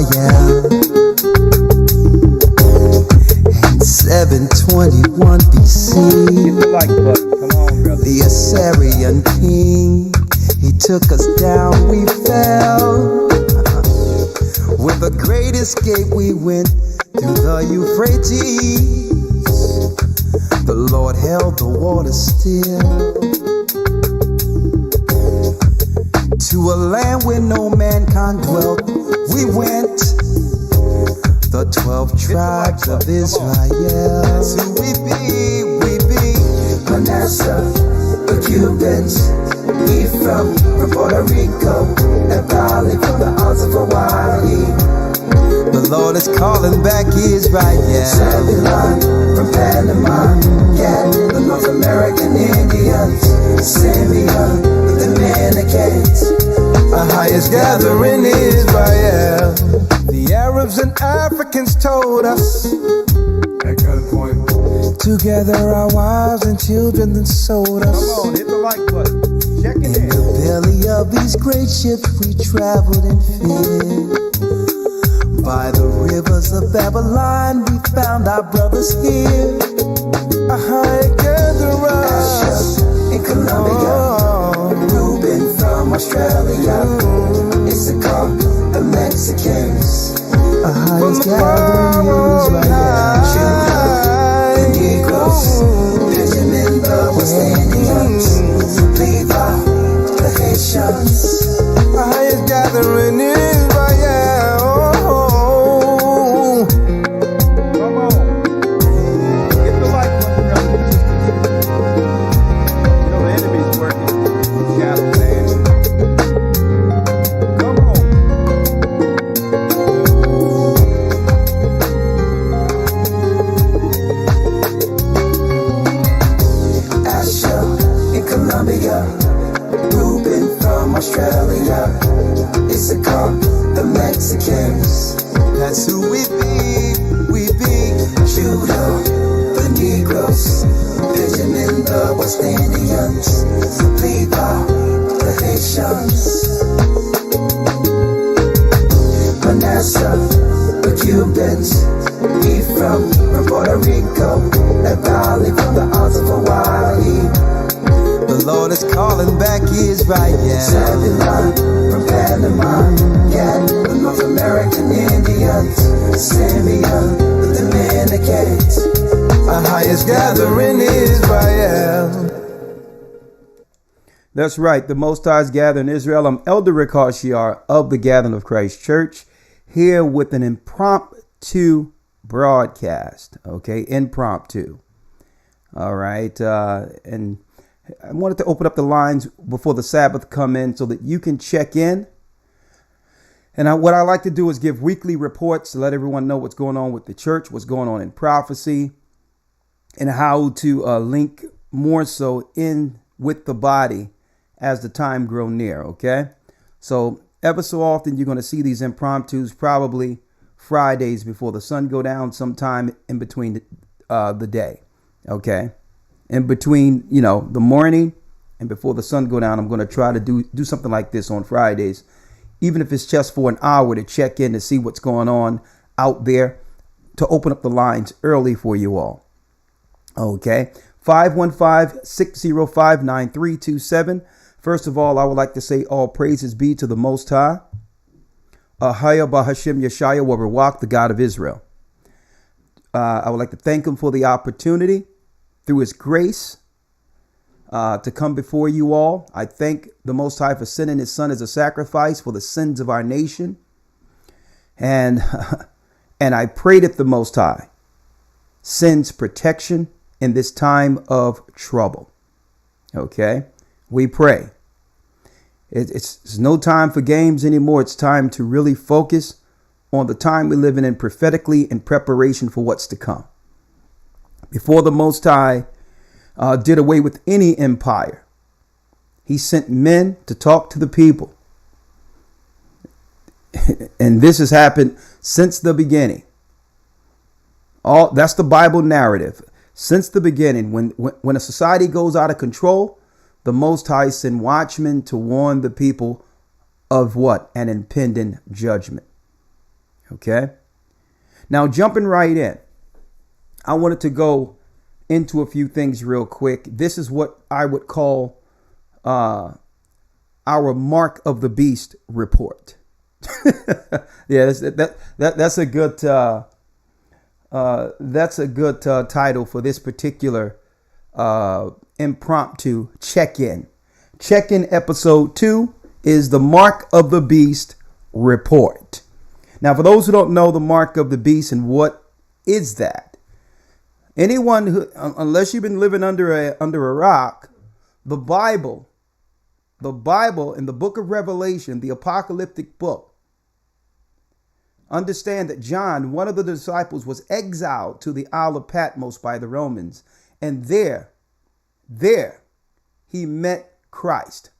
Israel. In 721 BC, the Assyrian king, he took us down, we fell. With a great escape we went through the Euphrates. The Lord held the water still. To a land where no mankind dwelt, we went. The 12 tribes of Israel. That's who we be. Manasseh, the Cubans, Ephraim from Puerto Rico, and Bali from the Isles of Hawaii. The Lord is calling back Israel. Zebulon from Panama, Gad, the North American Indians, Simeon, the Dominicans. AHAYAH's gathering Israel. The Arabs and Africans told us, together our wives and children then sold us. Come on, hit the like button. Check it in. In the belly of these great ships we traveled in fear. By the rivers of Babylon we found our brothers here. AHAYAH gather us. In Colombia, Reuben from Australia, Issachar, the Mexicans. AHAYAH's gathering Israel. The Negroes, Benjamin, the West Indians, Levi, the Haitians. AHAYAH's gathering Israel. Come on. Hit the like button, brothers and sisters. You know the enemy's working. Shadow man. Come on. Asher in Colombia, Reuben from Australia, Issachar, the Mexicans. That's who we be. Judah, the Negroes, Benjamin, the West Indians, Levi, the Haitians. Manasseh, the Cubans, Ephraim from Puerto Rico, and Bali from the Isles of Hawaii. The Lord is calling back Israel. Zebulon from Panama, Gad, the North American Indians, Simeon, the Dominicans. AHAYAH's gathering Israel. That's right. The Most High is gathering Israel. I'm Elder Rick Harshiar of the Gathering of Christ Church, here with an impromptu broadcast. Okay, impromptu. All right, and I wanted to open up the lines before the Sabbath come in so that you can check in. And what I like to do is give weekly reports to let everyone know what's going on with the church, what's going on in prophecy, and how to link more so in with the body as the time grow near. Okay, so ever so often you're going to see these impromptus, probably Fridays before the sun go down, sometime in between the day. Okay, in between, the morning and before the sun go down, I'm going to try to do something like this on Fridays, even if it's just for an hour, to check in to see what's going on out there, to open up the lines early for you all. Okay, 515-605-9327. First of all, I would like to say all praises be to the Most High. AHAYAH Bahashem Yeshaya Warawak, the God of Israel. I would like to thank him for the opportunity through his grace to come before you all. I thank the Most High for sending his son as a sacrifice for the sins of our nation. And I pray that the Most High sends protection in this time of trouble. Okay, we pray. It's no time for games anymore. It's time to really focus on the time we're living in prophetically in preparation for what's to come. Before the Most High did away with any empire, he sent men to talk to the people. And this has happened since the beginning. That's the Bible narrative. Since the beginning, when a society goes out of control, the Most High sent watchmen to warn the people of what? An impending judgment. Okay. Now, jumping right in, I wanted to go into a few things real quick. This is what I would call our Mark of the Beast report. Yeah, that's a good title for this particular impromptu check-in. Check-in episode 2 is the Mark of the Beast report. Now, for those who don't know the Mark of the Beast and what is that, anyone who, unless you've been living under a rock, the Bible in the book of Revelation, the apocalyptic book, understand that John, one of the disciples, was exiled to the Isle of Patmos by the Romans. And there he met Christ.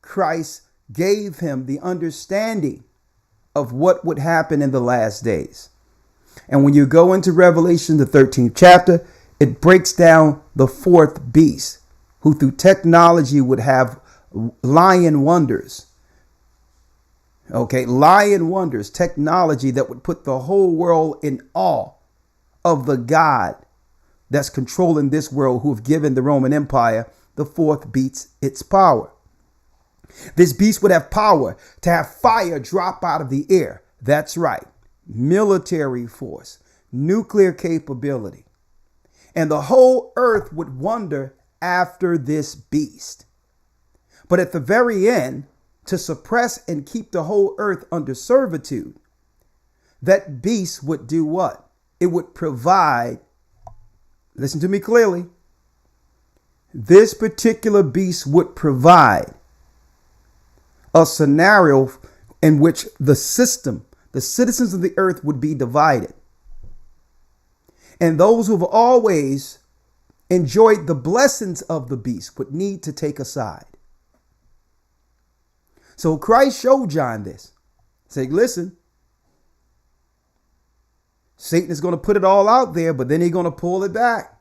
Christ gave him the understanding of what would happen in the last days. And when you go into Revelation, the 13th chapter, it breaks down the fourth beast, who through technology would have lion wonders. Okay, lion wonders, technology that would put the whole world in awe of the God that's controlling this world, who have given the Roman Empire the fourth beast its power. This beast would have power to have fire drop out of the air. That's right. Military force, nuclear capability. And the whole earth would wonder after this beast. But at the very end, to suppress and keep the whole earth under servitude, that beast would do what? It would provide, listen to me clearly, this particular beast would provide a scenario in which the citizens of the earth would be divided. And those who have always enjoyed the blessings of the beast would need to take a side. So Christ showed John this. Say, listen, Satan is going to put it all out there, but then he's going to pull it back.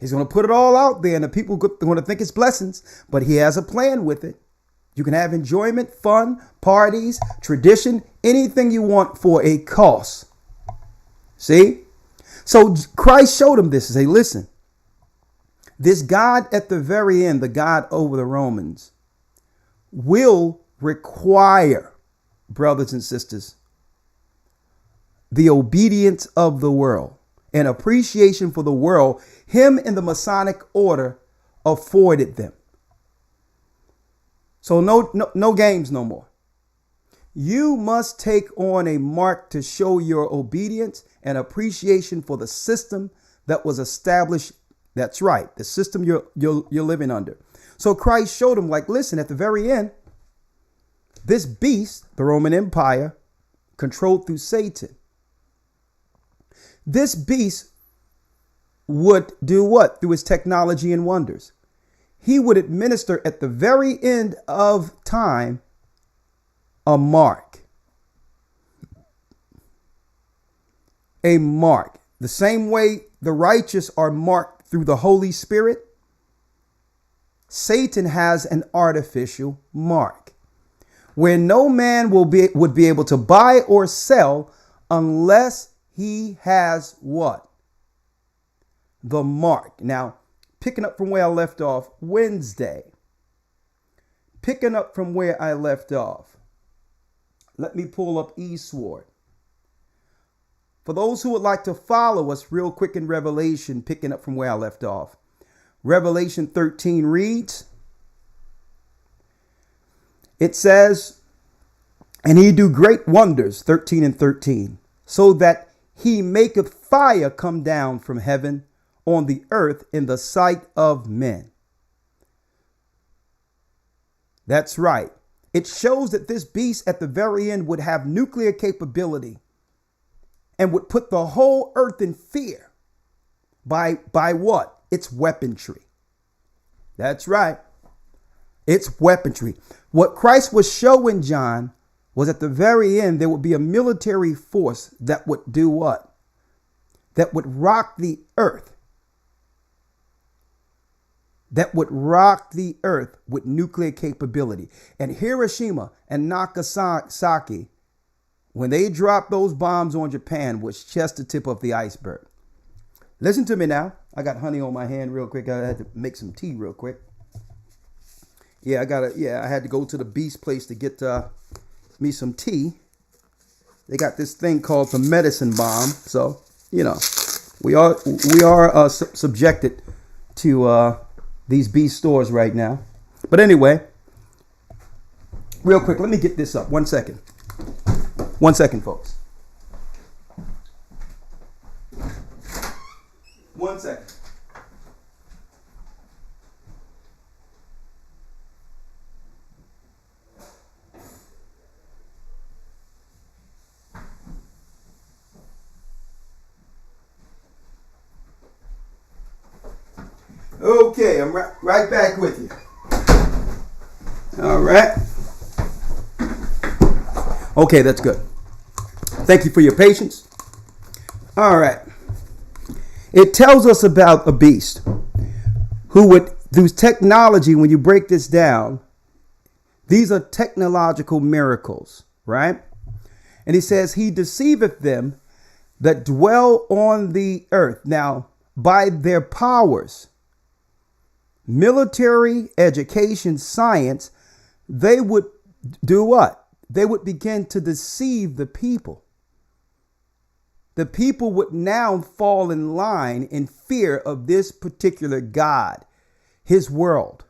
He's going to put it all out there, and the people are going to think it's blessings, but he has a plan with it. You can have enjoyment, fun, parties, tradition, anything you want for a cost. See? So Christ showed him this and say, listen, this God at the very end, the God over the Romans, will require, brothers and sisters, the obedience of the world and appreciation for the world him and the Masonic order afforded them. So no games no more. You must take on a mark to show your obedience and appreciation for the system that was established. That's right, the system you're living under. So Christ showed him, like, listen, at the very end, this beast, the Roman Empire, controlled through Satan. This beast would do what? Through his technology and wonders. He would administer at the very end of time a mark. A mark. The same way the righteous are marked through the Holy Spirit, Satan has an artificial mark where no man would be able to buy or sell unless he has what? The mark. Now, picking up from where I left off Wednesday. Let me pull up eastward. For those who would like to follow us real quick in Revelation, picking up from where I left off. Revelation 13 reads, it says, and he do great wonders, 13 and 13, so that he maketh fire come down from heaven on the earth in the sight of men. That's right. It shows that this beast at the very end would have nuclear capability and would put the whole earth in fear by what? Its weaponry. That's right. It's weaponry. What Christ was showing John was at the very end, there would be a military force that would do what? That would rock the earth. That would rock the earth with nuclear capability. And Hiroshima and Nagasaki when they dropped those bombs on Japan was just the tip of the iceberg. Listen to me now. I got honey on my hand real quick. I had to make some tea real quick. I had to go to the Beast place to get me some tea. They got this thing called the medicine bomb. So, we are subjected to these Beast stores right now. But anyway, real quick, let me get this up. 1 second. 1 second, folks. 1 second. Okay, I'm right back with you. All right. Okay, that's good. Thank you for your patience. All right. It tells us about a beast whose technology, when you break this down, these are technological miracles, right? And he says, he deceiveth them that dwell on the earth. Now, by their powers, military, education, science, they would do what? They would begin to deceive the people. The people would now fall in line in fear of this particular God, his world.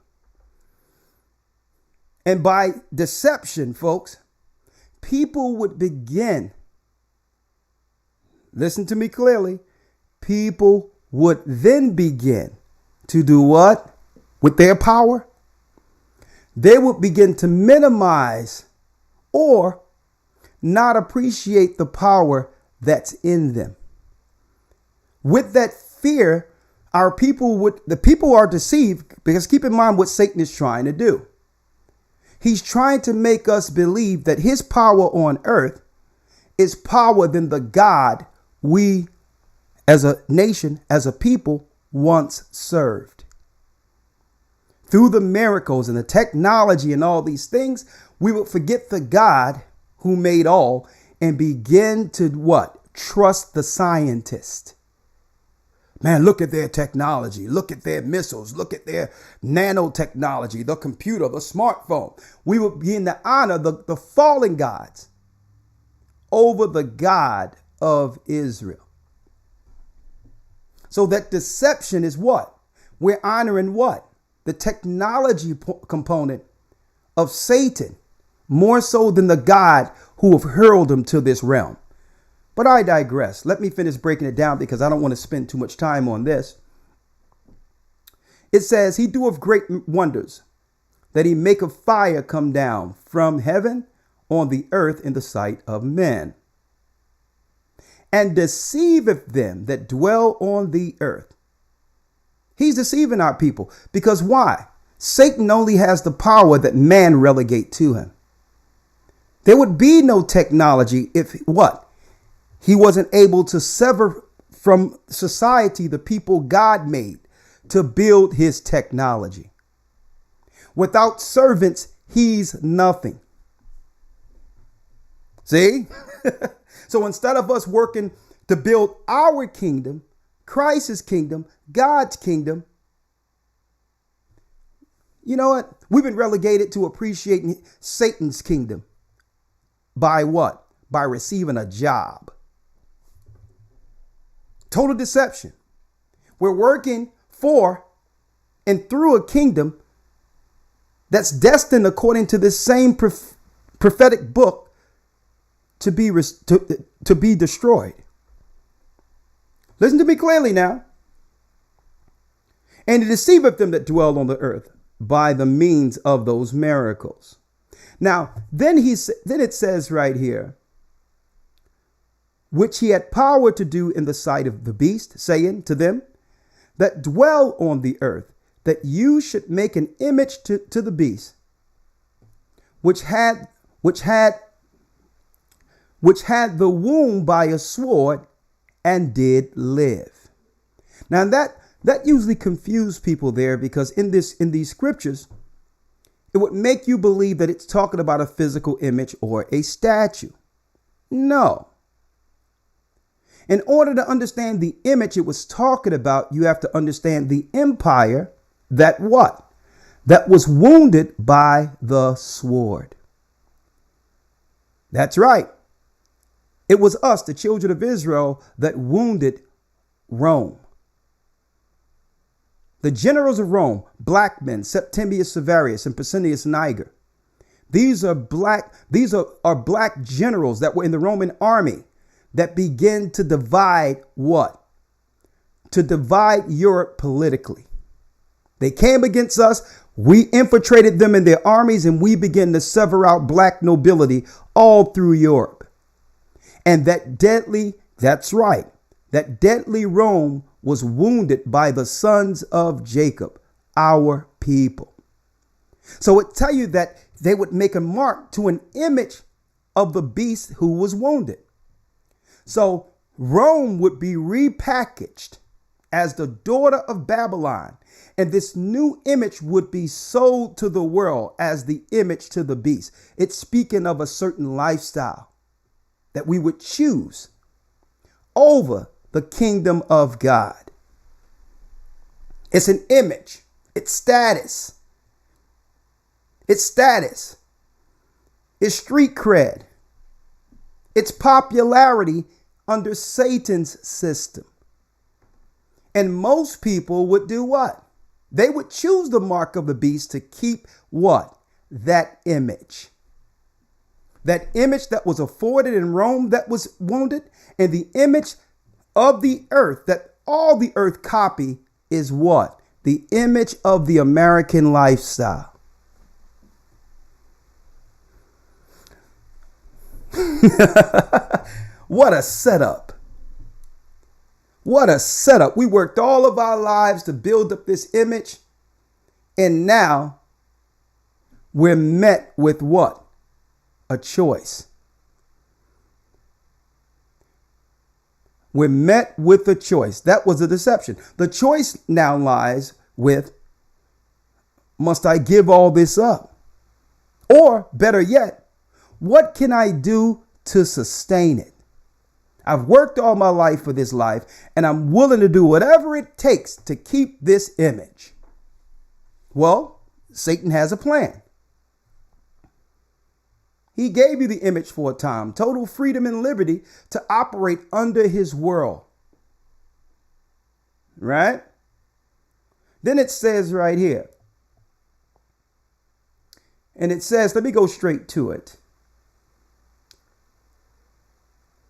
And by deception, folks, people would begin, listen to me clearly, people would then begin to do what? With their power, they would begin to minimize or not appreciate the power that's in them. With that fear, the people are deceived, because keep in mind what Satan is trying to do. He's trying to make us believe that his power on earth is power than the God we as a nation, as a people, once served. Through the miracles and the technology and all these things, we would forget the God who made all and begin to what? Trust the scientist. Man, look at their technology. Look at their missiles. Look at their nanotechnology, the computer, the smartphone. We would begin to honor the fallen gods over the God of Israel. So that deception is what? We're honoring what? The technology component of Satan, more so than the God who have hurled him to this realm. But I digress. Let me finish breaking it down, because I don't want to spend too much time on this. It says, he doeth great wonders, that he maketh fire come down from heaven on the earth in the sight of men, and deceiveth them that dwell on the earth. He's deceiving our people, because why? Satan only has the power that man relegate to him. There would be no technology if what? He wasn't able to sever from society the people God made to build his technology. Without servants, he's nothing. See? So instead of us working to build our kingdom, Christ's kingdom, God's kingdom, you know what? We've been relegated to appreciating Satan's kingdom. By what? By receiving a job. Total deception. We're working for and through a kingdom that's destined, according to this same prophetic book, to be destroyed. Listen to me clearly now. And he deceiveth them that dwell on the earth by the means of those miracles. Now, then it says right here, which he had power to do in the sight of the beast, saying to them that dwell on the earth, that you should make an image to the beast, which had the wound by a sword and did live. Now that usually confused people there, because in these scriptures, it would make you believe that it's talking about a physical image or a statue. No. In order to understand the image it was talking about, you have to understand the empire that what? That was wounded by the sword. That's right. It was us, the children of Israel, that wounded Rome. The generals of Rome, black men, Septimius Severus and Pescennius Niger. These are black generals that were in the Roman army that began to divide what? To divide Europe politically. They came against us. We infiltrated them in their armies, and we began to sever out black nobility all through Europe. And that's right, that deadly Rome was wounded by the sons of Jacob, our people. So it tell you that they would make a mark to an image of the beast who was wounded. So Rome would be repackaged as the daughter of Babylon. And this new image would be sold to the world as the image to the beast. It's speaking of a certain lifestyle that we would choose over the kingdom of God. It's an image. It's status. It's status. It's street cred. It's popularity under Satan's system. And most people would do what? They would choose the mark of the beast to keep what? That image. That image that was afforded in Rome that was wounded, and the image of the earth that all the earth copy is what? The image of the American lifestyle. What a setup. What a setup. We worked all of our lives to build up this image. And now we're met with what? A choice. We're met with a choice. That was a deception. The choice now lies with, must I give all this up? Or better yet, what can I do to sustain it? I've worked all my life for this life, and I'm willing to do whatever it takes to keep this image. Well, Satan has a plan. He gave you the image for a time, total freedom and liberty to operate under his world. Right? Then it says right here, and it says, let me go straight to it.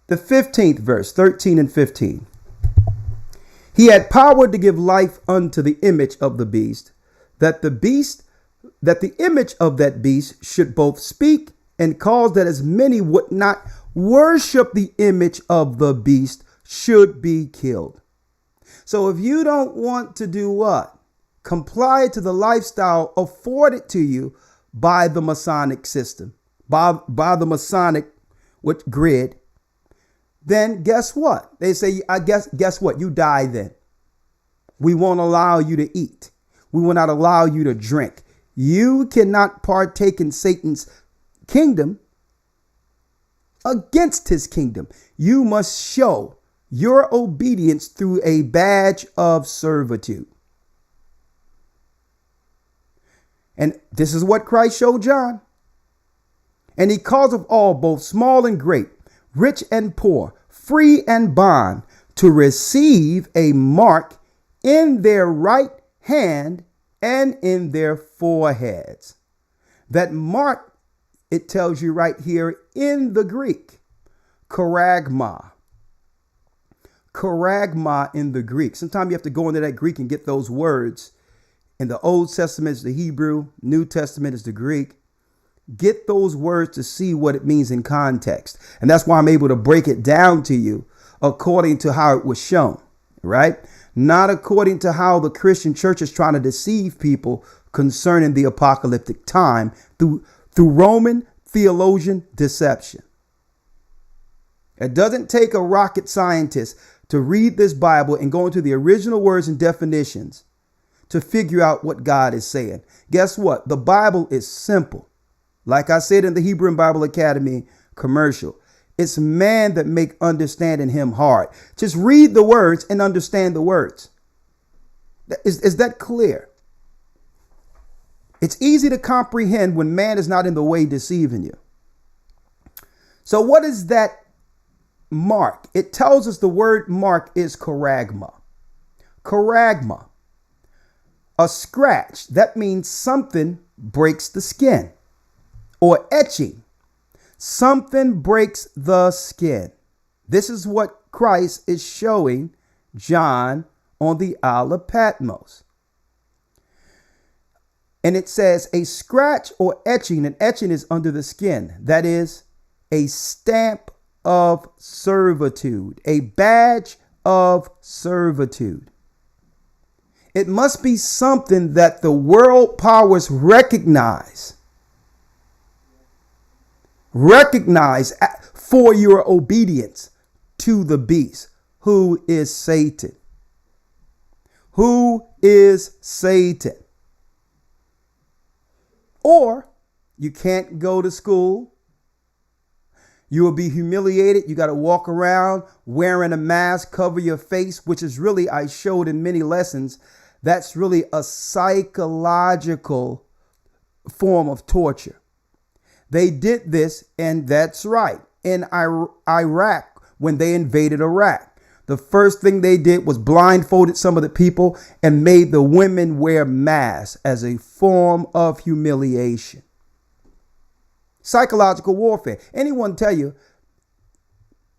The 15th verse, 13 and 15. He had power to give life unto the image of the beast, that the image of that beast should both speak and cause that as many would not worship the image of the beast should be killed. So if you don't want to do what? Comply to the lifestyle afforded to you by the Masonic system, by the Masonic grid, then guess what? They say, guess what? You die then. We won't allow you to eat. We will not allow you to drink. You cannot partake in Satan's kingdom against his kingdom. You must show your obedience through a badge of servitude. And this is what Christ showed John. And he calls of all, both small and great, rich and poor, free and bond, to receive a mark in their right hand and in their foreheads. That mark, it tells you right here in the Greek, charagma. Charagma in the Greek. Sometimes you have to go into that Greek and get those words. In the Old Testament is the Hebrew, New Testament is the Greek. Get those words to see what it means in context. And that's why I'm able to break it down to you according to how it was shown, right? Not according to how the Christian church is trying to deceive people concerning the apocalyptic time through Roman theologian deception. It doesn't take a rocket scientist to read this Bible and go into the original words and definitions to figure out what God is saying. Guess what? The Bible is simple. Like I said in the Hebrew and Bible Academy commercial, It's man that make understanding him hard. Just read the words and understand the words. Is that clear? It's easy to comprehend when man is not in the way deceiving you. So what is that mark? It tells us the word mark is charagma. Charagma. A scratch. That means something breaks the skin. Or etching. Something breaks the skin. This is what Christ is showing John on the Isle of Patmos. And it says a scratch or etching. An etching is under the skin. That is a stamp of servitude, a badge of servitude. It must be something that the world powers recognize for your obedience to the beast, who is Satan. Who is Satan? Or you can't go to school. You will be humiliated. You got to walk around wearing a mask, cover your face, which is really, I showed in many lessons, that's really a psychological form of torture. They did this, and that's right, in Iraq, when they invaded Iraq. The first thing they did was blindfolded some of the people and made the women wear masks as a form of humiliation. Psychological warfare. Anyone tell you,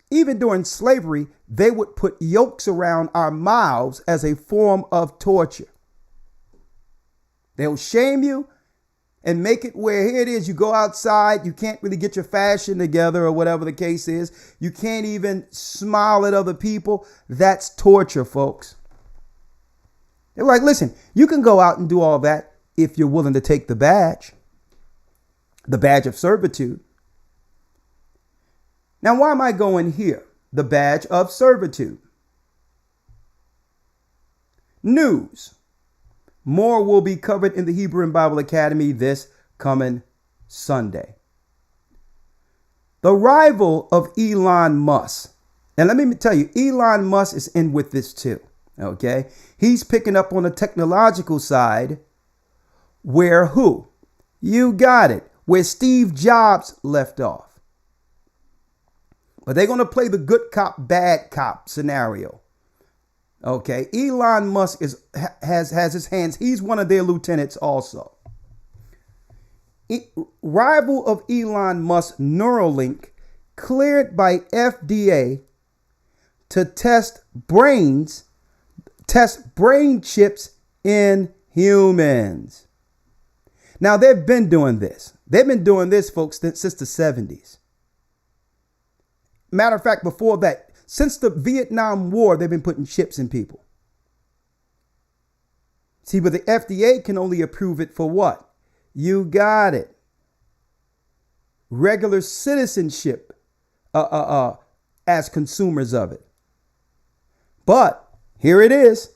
even during slavery, they would put yokes around our mouths as a form of torture. They'll shame you and make it where here it is. You go outside. You can't really get your fashion together or whatever the case is. You can't even smile at other people. That's torture, folks. They're like, listen, you can go out and do all that if you're willing to take the badge of servitude. Now, why am I going here? The badge of servitude. News. More will be covered in the Hebrew and Bible Academy this coming Sunday. The rival of Elon Musk. And let me tell you, Elon Musk is in with this too. Okay. He's picking up on the technological side where who? You got it. Where Steve Jobs left off. But they're going to play the good cop, bad cop scenario. Okay. Elon Musk has his hands. He's one of their lieutenants also. Rival of Elon Musk, Neuralink, cleared by FDA to test brain chips in humans. Now, they've been doing this. They've been doing this, folks, since the 70s. Matter of fact, before that, since the Vietnam War, they've been putting chips in people. See, but the FDA can only approve it for what? You got it. Regular citizenship as consumers of it. But here it is.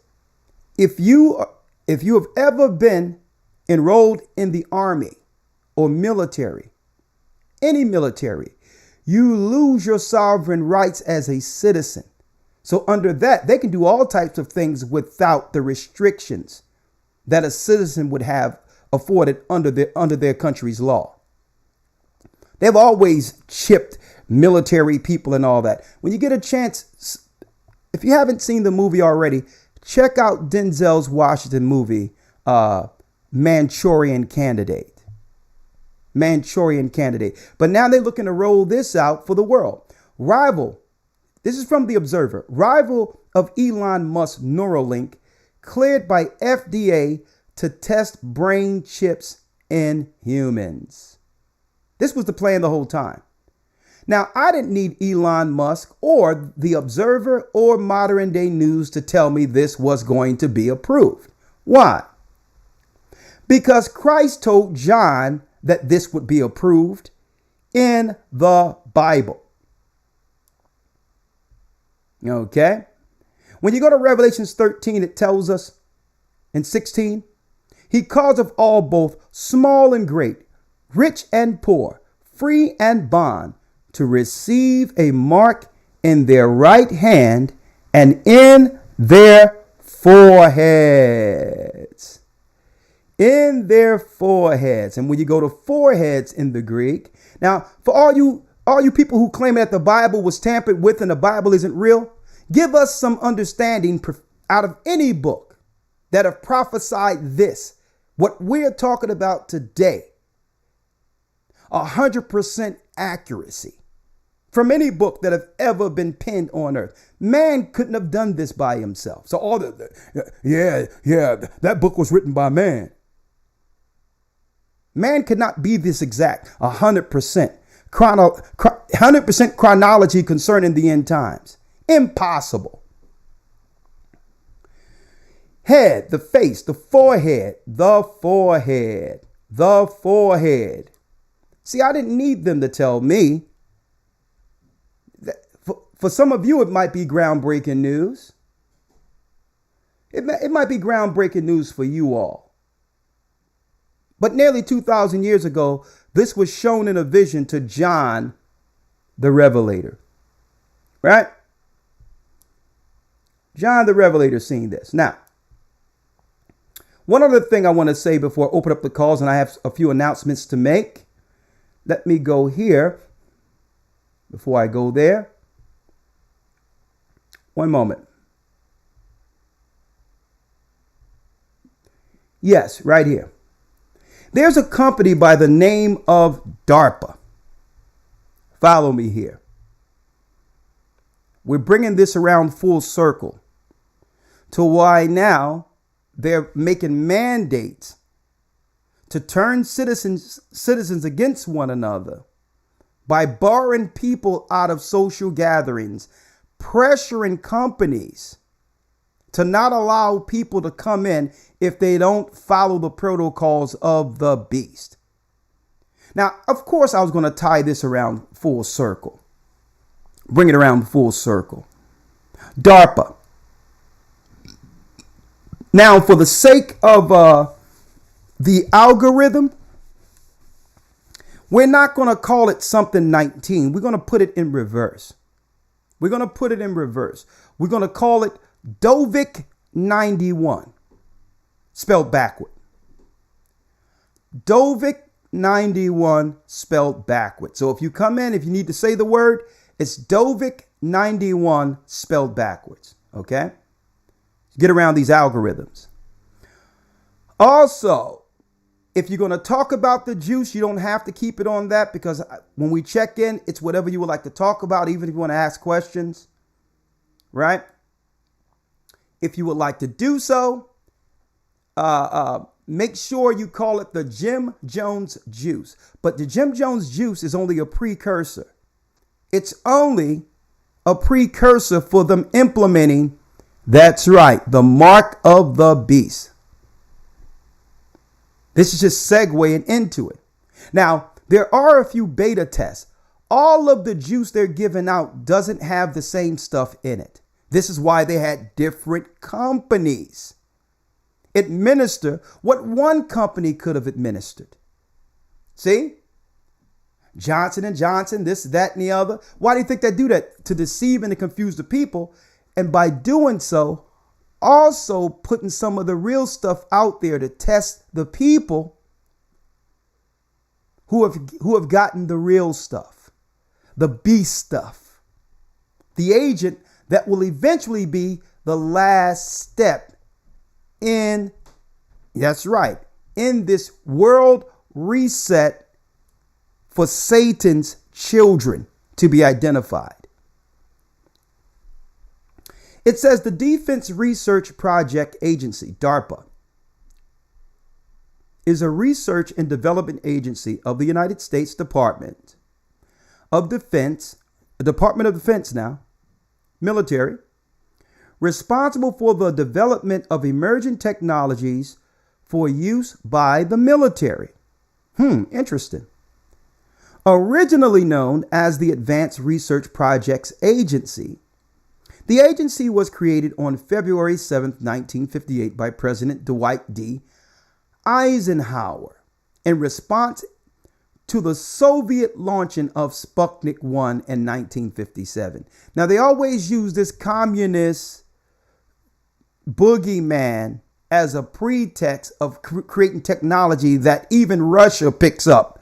If you have ever been enrolled in the army or military, any military, you lose your sovereign rights as a citizen. So under that, they can do all types of things without the restrictions that a citizen would have afforded under their country's law. They've always chipped military people and all that. When you get a chance, if you haven't seen the movie already, check out Denzel's Washington movie, Manchurian Candidate. But now they're looking to roll this out for the world. Rival. This is from The Observer. Rival of Elon Musk, Neuralink, cleared by FDA to test brain chips in humans. This was the plan the whole time. Now, I didn't need Elon Musk or The Observer or Modern Day News to tell me this was going to be approved. Why? Because Christ told John that this would be approved in the Bible. Okay? When you go to Revelation 13, it tells us in 16, he calls of all both small and great, rich and poor, free and bond, to receive a mark in their right hand and in their foreheads. In their foreheads. And when you go to foreheads in the Greek, now for all you people who claim that the Bible was tampered with and the Bible isn't real, give us some understanding out of any book that have prophesied this, what we're talking about today. 100% accuracy from any book that have ever been penned on earth. Man couldn't have done this by himself. So all that book was written by man. Man could not be this exact, 100%. 100% chronology concerning the end times. Impossible. Head, the face, the forehead, the forehead, the forehead. See, I didn't need them to tell me. For some of you, it might be groundbreaking news. It might be groundbreaking news for you all. But nearly 2,000 years ago, this was shown in a vision to John the Revelator. Right? John the Revelator seen this. Now, one other thing I want to say before I open up the calls, and I have a few announcements to make. Let me go here before I go there. One moment. Yes, right here. There's a company by the name of DARPA. Follow me here. We're bringing this around full circle to why now they're making mandates to turn citizens against one another by barring people out of social gatherings, pressuring companies to not allow people to come in if they don't follow the protocols of the beast. Now, of course, I was going to tie this around full circle. Bring it around full circle. DARPA. Now, for the sake of the algorithm, we're not going to call it something 19. We're going to put it in reverse. We're going to put it in reverse. We're going to call it GOCC 91, spelled backward. GOCC 91 spelled backward. So if you come in, if you need to say the word, it's GOCC 91 spelled backwards. Okay? Get around these algorithms. Also, if you're going to talk about the juice, you don't have to keep it on that, because when we check in, it's whatever you would like to talk about, even if you want to ask questions, right? If you would like to do so, make sure you call it the Jim Jones juice. But the Jim Jones juice is only a precursor. It's only a precursor for them implementing, that's right, the mark of the beast. This is just segueing into it. Now, there are a few beta tests. All of the juice they're giving out doesn't have the same stuff in it. This is why they had different companies administer what one company could have administered. See? Johnson & Johnson, this, that, and the other. Why do you think they do that? To deceive and to confuse the people. And by doing so, also putting some of the real stuff out there to test the people who have gotten the real stuff, the beast stuff, the agent that will eventually be the last step in, that's right, in this world reset for Satan's children to be identified. It says the Defense Research Project Agency, DARPA, is a research and development agency of the United States Department of Defense, military, responsible for the development of emerging technologies for use by the military. Interesting. Originally known as the Advanced Research Projects Agency, the agency was created on February 7, 1958 by President Dwight D. Eisenhower in response to the Soviet launching of Sputnik 1 in 1957. Now, they always use this communist boogeyman as a pretext of creating technology that even Russia picks up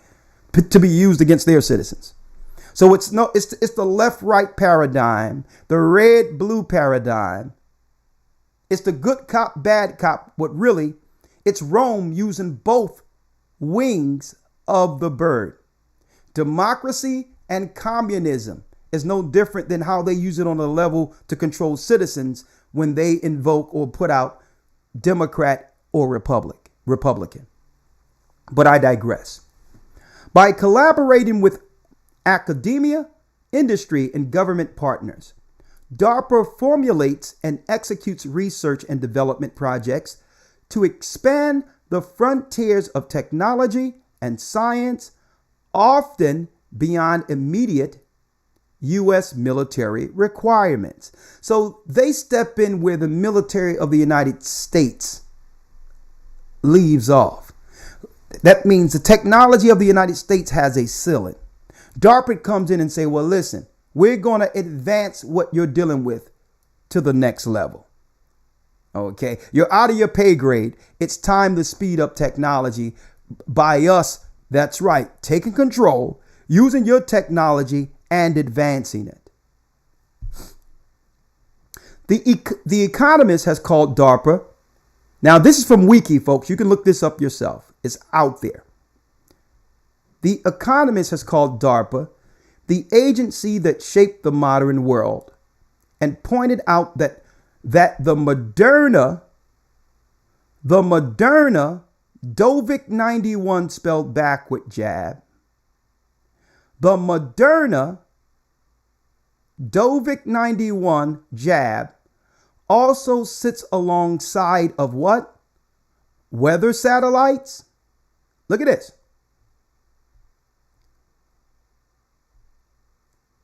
to be used against their citizens. So it's the left-right paradigm, the red-blue paradigm. It's the good cop, bad cop, but really it's Rome using both wings of the bird. Democracy and communism is no different than how they use it on a level to control citizens when they invoke or put out Democrat or Republican. But I digress. By collaborating with academia, industry, and government partners, DARPA formulates and executes research and development projects to expand the frontiers of technology and science, often beyond immediate U.S. military requirements. So they step in where the military of the United States leaves off. That means the technology of the United States has a ceiling. DARPA comes in and say, well, listen, we're going to advance what you're dealing with to the next level. Okay, you're out of your pay grade. It's time to speed up technology by us. That's right, taking control, using your technology and advancing it. The Economist has called DARPA. Now, this is from Wiki, folks. You can look this up yourself. It's out there. The Economist has called DARPA the agency that shaped the modern world and pointed out that the Moderna Dovik 91 spelled backward jab, the Moderna Dovik 91 jab also sits alongside of what? Weather satellites. Look at this.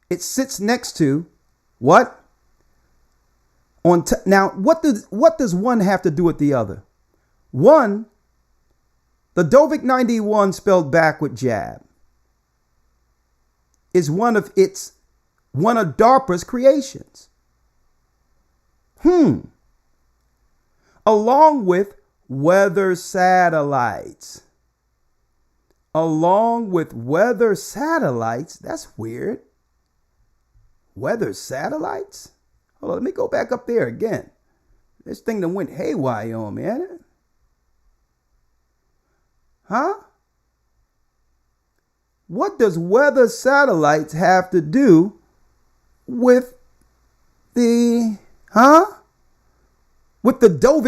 It sits next to what? Now, what does one have to do with the other? One, the Dovik 91 spelled backward jab is one of DARPA's creations. Along with weather satellites. That's weird. Weather satellites? Hold on, let me go back up there again. This thing that went haywire on me, ain't it? Huh? What does weather satellites have to do with the Dovik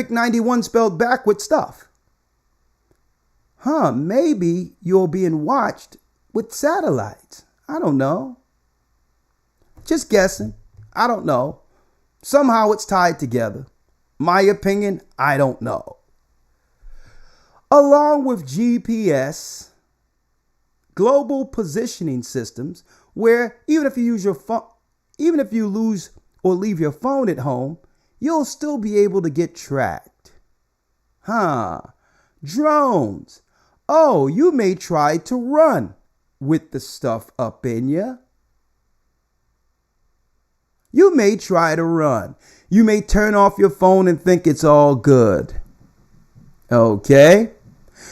91 spelled backward stuff? Maybe you're being watched with satellites. I don't know. Just guessing. I don't know. Somehow it's tied together. My opinion, I don't know. Along with GPS, global positioning systems, where even if you lose or leave your phone at home, you'll still be able to get tracked. Drones. Oh, you may try to run with the stuff up in you. You may try to run. You may turn off your phone and think it's all good. Okay?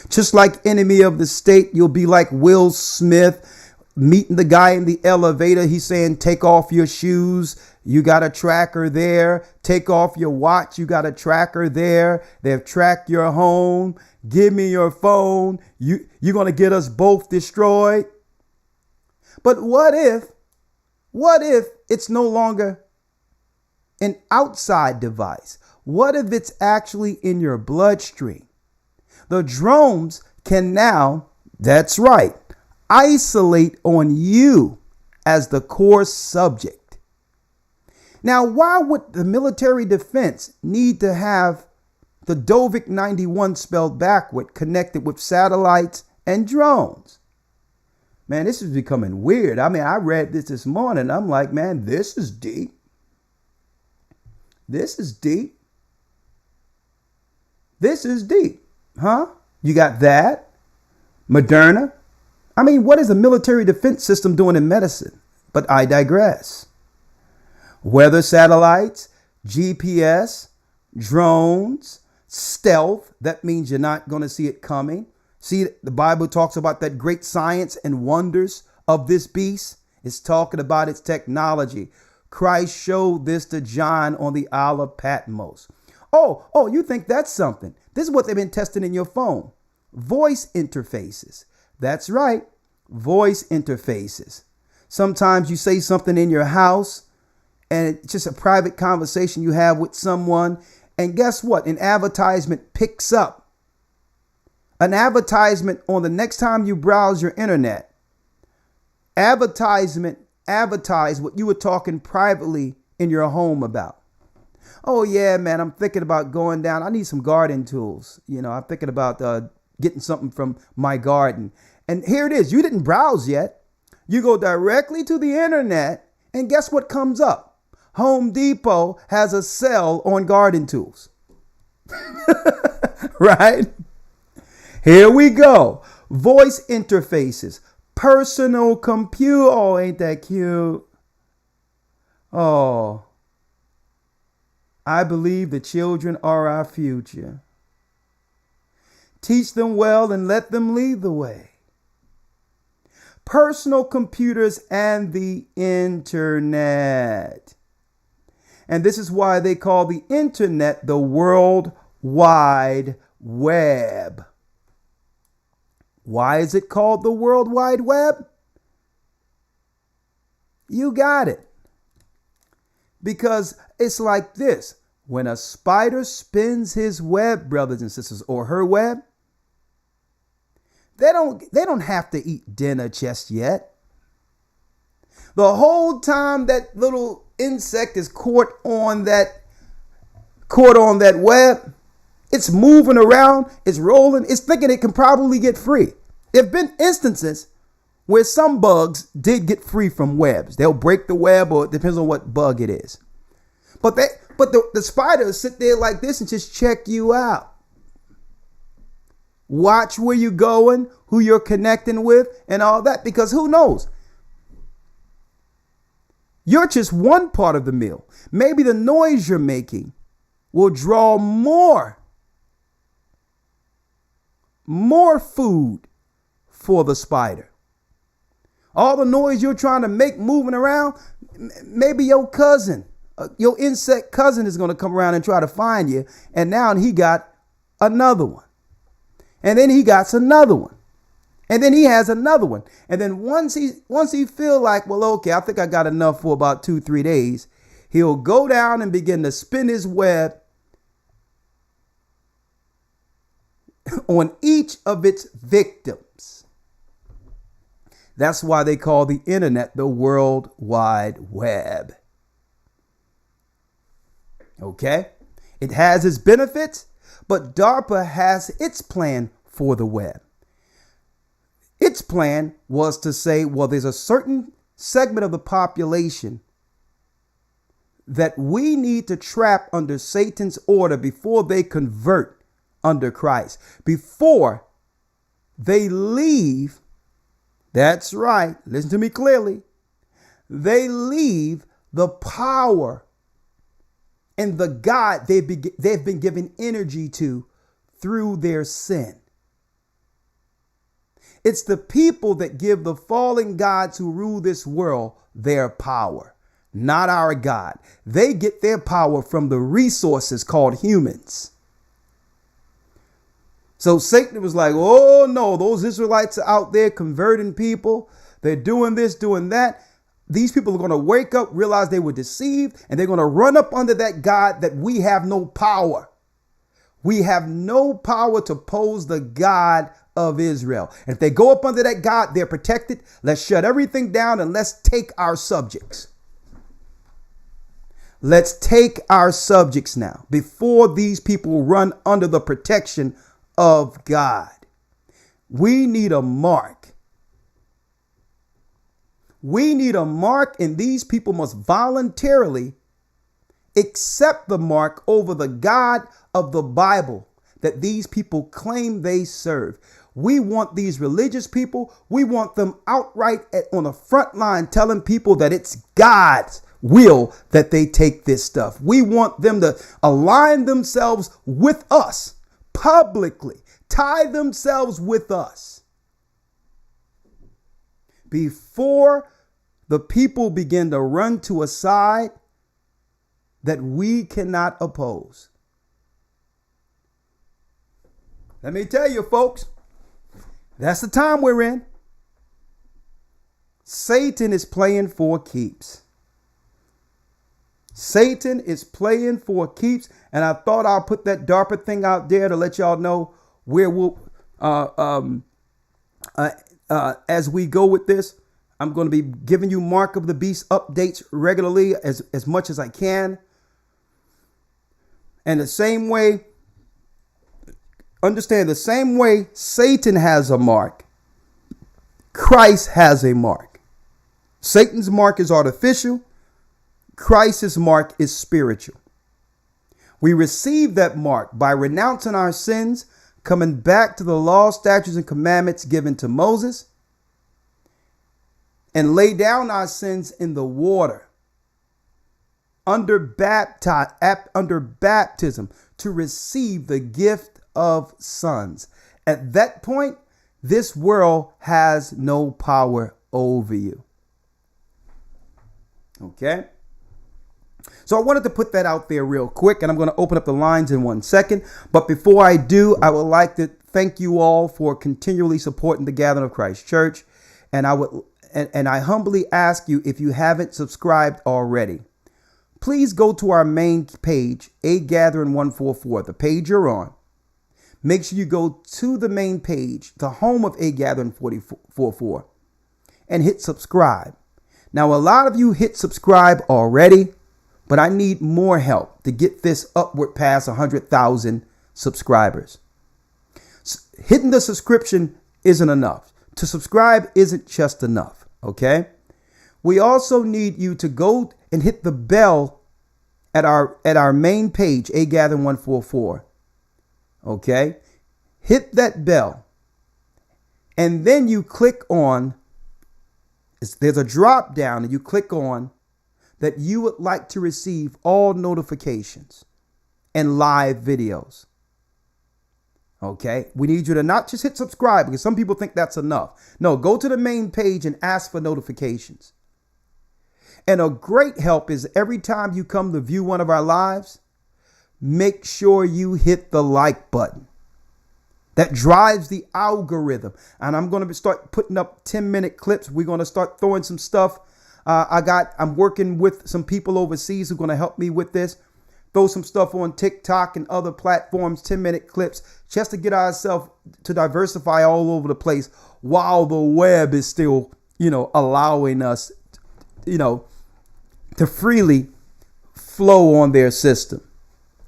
Just like Enemy of the State, you'll be like Will Smith meeting the guy in the elevator. He's saying, take off your shoes. You got a tracker there. Take off your watch. You got a tracker there. They've tracked your home. Give me your phone. You're going to get us both destroyed. But what if it's no longer an outside device? What if it's actually in your bloodstream? The drones can now, that's right, isolate on you as the core subject. Now, why would the military defense need to have the Dovik 91 spelled backward connected with satellites and drones? Man, this is becoming weird. I mean, I read this morning. I'm like, man, this is deep. This is deep. Huh? You got that. Moderna. I mean, what is a military defense system doing in medicine? But I digress. Weather satellites, GPS, drones, stealth. That means you're not going to see it coming. See, the Bible talks about that great science and wonders of this beast. It's talking about its technology. Christ showed this to John on the Isle of Patmos. Oh, you think that's something? This is what they've been testing in your phone. Voice interfaces. That's right. Voice interfaces. Sometimes you say something in your house and it's just a private conversation you have with someone. And guess what? An advertisement picks up. An advertisement on the next time you browse your internet. Advertise what you were talking privately in your home about. Oh yeah, man, I'm thinking about going down. I need some garden tools. I'm thinking about getting something from my garden. And here it is. You didn't browse yet. You go directly to the internet and guess what comes up? Home Depot has a sale on garden tools. Right? Here we go. Voice interfaces. Personal computer. Oh, ain't that cute? Oh, I believe the children are our future. Teach them well and let them lead the way. Personal computers and the internet. And this is why they call the internet the World Wide Web. Why is it called the World Wide Web? You got it. Because it's like this. When a spider spins his web, brothers and sisters, or her web, they don't have to eat dinner just yet. The whole time that little insect is caught on that web, it's moving around, it's rolling, it's thinking it can probably get free. There have been instances where some bugs did get free from webs. They'll break the web, or it depends on what bug it is. But the spiders sit there like this and just check you out. Watch where you're going, who you're connecting with, and all that, because who knows? You're just one part of the meal. Maybe the noise you're making will draw more food for the spider. All the noise you're trying to make moving around, maybe your cousin, your insect cousin is going to come around and try to find you. And now he got another one. And then he got another one. And then he has another one. And then once he feel like, well, okay, I think I got enough for about 2-3 days, he'll go down and begin to spin his web on each of its victims. That's why they call the internet the World Wide Web. Okay? It has its benefits, but DARPA has its plan for the web. Its plan was to say, well, there's a certain segment of the population that we need to trap under Satan's order before they convert under Christ, before they leave. That's right. Listen to me clearly. They leave the power and the God they've been given energy to through their sin. It's the people that give the fallen gods who rule this world their power, not our God. They get their power from the resources called humans. So Satan was like, oh no, those Israelites are out there converting people. They're doing this, doing that. These people are going to wake up, realize they were deceived, and they're going to run up under that God that we have no power. We have no power to oppose the God of Israel. And if they go up under that God, they're protected. Let's shut everything down and let's take our subjects. Let's take our subjects now before these people run under the protection of God. We need a mark. We need a mark, and these people must voluntarily accept the mark over the God of the Bible that these people claim they serve. We want these religious people, we want them outright on the front line telling people that it's God's will that they take this stuff. We want them to align themselves with us publicly, tie themselves with us before the people begin to run to a side that we cannot oppose. Let me tell you, folks, that's the time we're in. Satan is playing for keeps. Satan is playing for keeps. And I thought I'll put that DARPA thing out there to let y'all know where we'll, as we go with this. I'm going to be giving you Mark of the Beast updates regularly as much as I can. And the same way, understand, the same way Satan has a mark, Christ has a mark. Satan's mark is artificial. Christ's mark is spiritual. We receive that mark by renouncing our sins, coming back to the law, statutes, and commandments given to Moses, and lay down our sins in the water under baptism to receive the gift of sons. At that point, this world has no power over you. Okay? So I wanted to put that out there real quick, and I'm going to open up the lines in 1 second. But before I do, I would like to thank you all for continually supporting the Gathering of Christ Church. And I humbly ask you, if you haven't subscribed already, please go to our main page, A Gathering 144, the page you're on. Make sure you go to the main page, the home of A Gathering 44, and hit subscribe. Now, a lot of you hit subscribe already, but I need more help to get this upward past 100,000 subscribers. Hitting the subscription isn't enough. To subscribe isn't just enough. Okay. We also need you to go and hit the bell at our main page, A Gathering 144. Okay. Hit that bell. And then you click on, there's a drop down, and you click on that you would like to receive all notifications and live videos. Okay, we need you to not just hit subscribe, because some people think that's enough. No, go to the main page and ask for notifications. And a great help is every time you come to view one of our lives, make sure you hit the like button. That drives the algorithm. And I'm going to start putting up 10-minute clips. We're going to start throwing some stuff. I'm working with some people overseas who are going to help me with this. Throw some stuff on TikTok and other platforms, 10-minute clips, just to get ourselves to diversify all over the place while the web is still, allowing us, to freely flow on their system.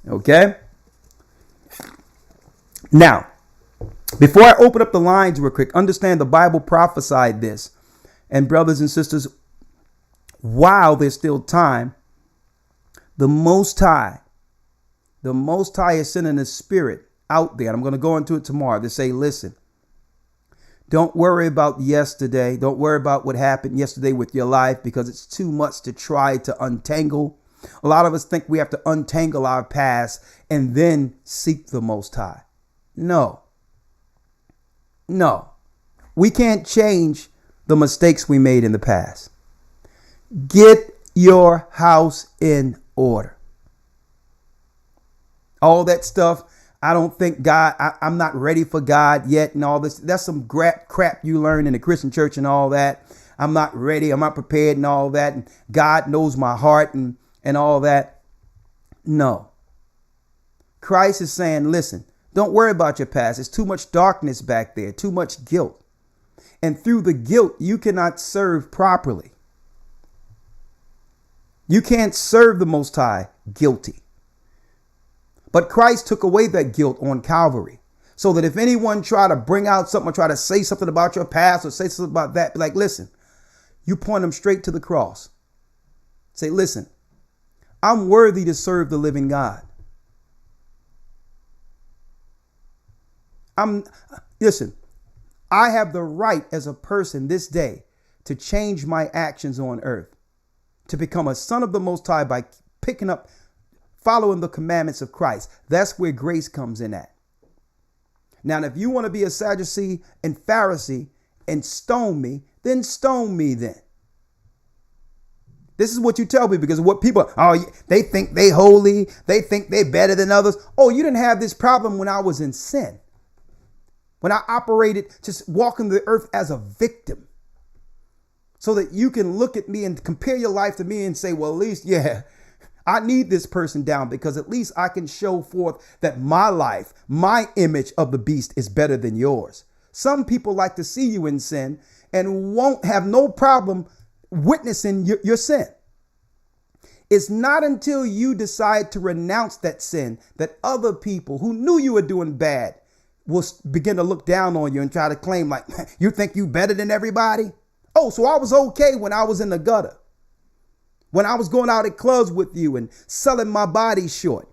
Okay. Now, before I open up the lines real quick, understand the Bible prophesied this. And brothers and sisters, while there's still time, the Most High is sending His Spirit out there. And I'm going to go into it tomorrow to say, listen, don't worry about yesterday. Don't worry about what happened yesterday with your life, because it's too much to try to untangle. A lot of us think we have to untangle our past and then seek the Most High. No, we can't change the mistakes we made in the past. Get your house in order. All that stuff, I don't think God, I'm not ready for God yet and all this. That's some crap you learn in the Christian church and all that. I'm not ready. I'm not prepared and all that. And God knows my heart and all that. No. Christ is saying, listen, don't worry about your past. There's too much darkness back there, too much guilt. And through the guilt, you cannot serve properly. You can't serve the Most High guilty. But Christ took away that guilt on Calvary, so that if anyone try to bring out something or try to say something about your past or say something about that, be like, listen, you point them straight to the cross. Say, listen, I'm worthy to serve the living God. Listen, I have the right as a person this day to change my actions on earth, to become a son of the Most High by following the commandments of Christ. That's where grace comes in at. Now, if you want to be a Sadducee and Pharisee and stone me, then stone me then. This is what you tell me, because what people, they think they holy. They think they better than others. Oh, you didn't have this problem when I was in sin. When I operated, just walking the earth as a victim, so that you can look at me and compare your life to me and say, well, at least, yeah, I need this person down, because at least I can show forth that my life, my image of the beast is better than yours. Some people like to see you in sin and won't have no problem witnessing your sin. It's not until you decide to renounce that sin that other people who knew you were doing bad will begin to look down on you and try to claim, like, you think you better than everybody? Oh, so I was okay when I was in the gutter, when I was going out at clubs with you and selling my body short,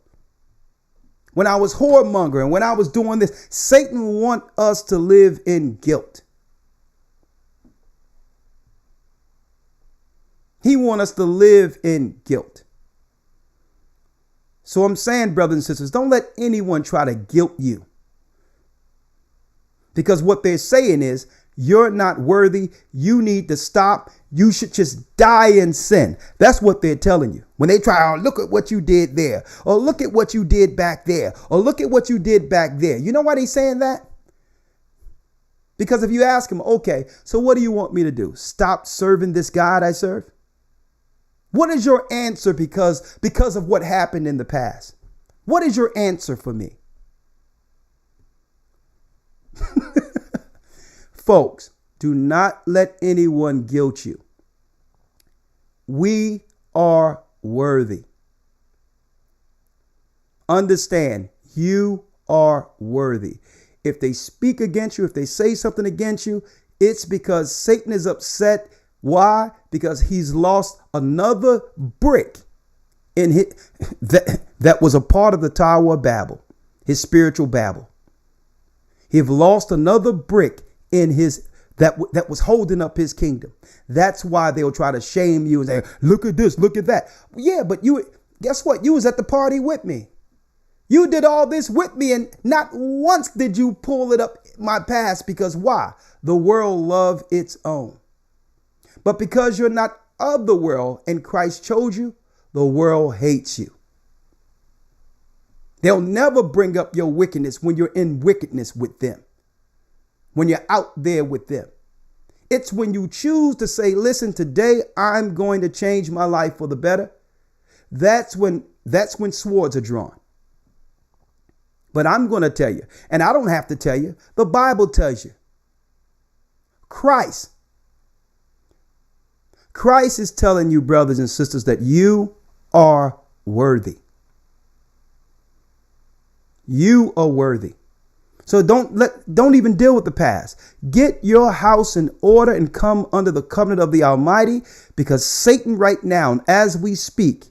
when I was whoremongering, when I was doing this. Satan wants us to live in guilt. He wants us to live in guilt. So I'm saying, brothers and sisters, don't let anyone try to guilt you. Because what they're saying is, you're not worthy. You need to stop. You should just die in sin. That's what they're telling you. When they try, oh, look at what you did there, or look at what you did back there, or look at what you did back there. You know why they're saying that? Because if you ask them, okay, so what do you want me to do? Stop serving this God I serve? What is your answer because of what happened in the past? What is your answer for me? Folks, do not let anyone guilt you. We are worthy. Understand, you are worthy. If they speak against you, if they say something against you, it's because Satan is upset. Why? Because he's lost another brick in that was a part of the Tower of Babel, his spiritual Babel. He's lost another brick in his that was holding up his kingdom. That's why they'll try to shame you and say, look at this, look at that. Yeah, but guess what? You was at the party with me. You did all this with me, and not once did you pull it up my past. Because why? The world loves its own. But because you're not of the world and Christ chose you, the world hates you. They'll never bring up your wickedness when you're in wickedness with them, when you're out there with them. It's when you choose to say, listen, today I'm going to change my life for the better. That's when swords are drawn. But I'm going to tell you, and I don't have to tell you, the Bible tells you. Christ is telling you, brothers and sisters, that you are worthy. You are worthy. So don't even deal with the past. Get your house in order and come under the covenant of the Almighty, because Satan right now, as we speak,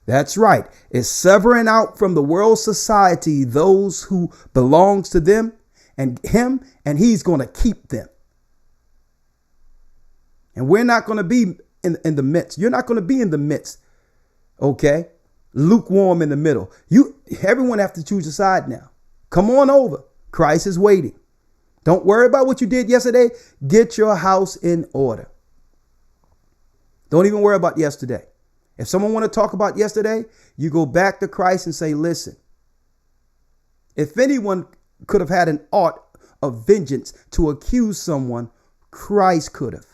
that's right, is severing out from the world society those who belongs to them and him, and he's going to keep them. And we're not going to be in the midst. You're not going to be in the midst. Okay? Lukewarm in the middle. Everyone have to choose a side now. Come on over. Christ is waiting. Don't worry about what you did yesterday. Get your house in order. Don't even worry about yesterday. If someone want to talk about yesterday, you go back to Christ and say, listen, if anyone could have had an art of vengeance to accuse someone, Christ could have.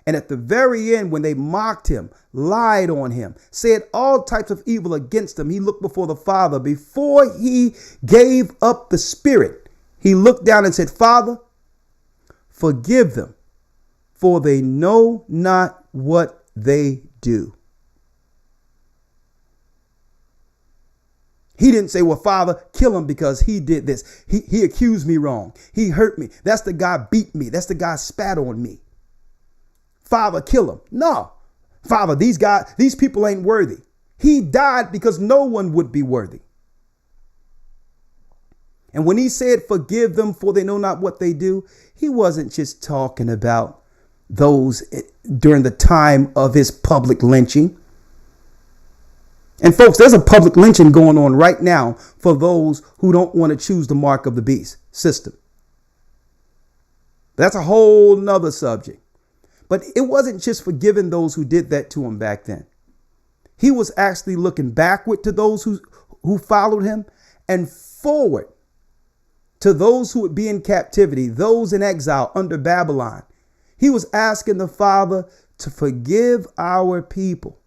And at the very end, when they mocked him, lied on him, said all types of evil against him, he looked before the Father. Before he gave up the spirit, he looked down and said, Father, forgive them, for they know not what they do. He didn't say, well, Father, kill him because he did this. He accused me wrong. He hurt me. That's the guy beat me. That's the guy spat on me. Father, kill him. No, Father, these people ain't worthy. He died because no one would be worthy. And when he said, forgive them for they know not what they do, he wasn't just talking about those during the time of his public lynching. And folks, there's a public lynching going on right now for those who don't want to choose the mark of the beast system. That's a whole nother subject. But it wasn't just forgiving those who did that to him back then. He was actually looking backward to those who followed him and forward to those who would be in captivity, those in exile under Babylon. He was asking the Father to forgive our people,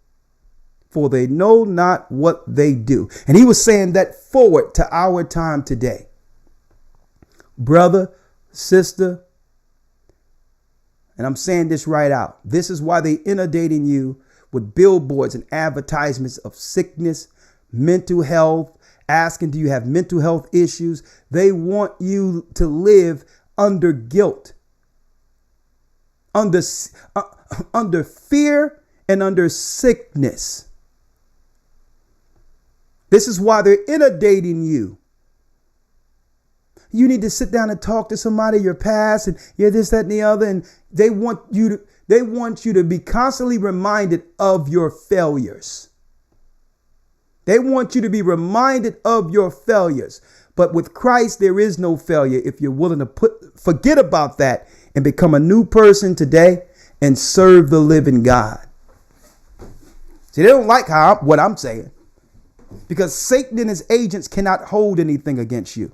for they know not what they do. And he was saying that forward to our time today. Brother, sister, and I'm saying this right out. This is why they inundating you with billboards and advertisements of sickness, mental health, asking, do you have mental health issues? They want you to live under guilt, under fear, and under sickness. This is why they're inundating you. You need to sit down and talk to somebody, your past, and you're this, that, and the other. And they want you to be constantly reminded of your failures. They want you to be reminded of your failures. But with Christ, there is no failure if you're willing to forget about that and become a new person today and serve the living God. See, they don't like what I'm saying, because Satan and his agents cannot hold anything against you.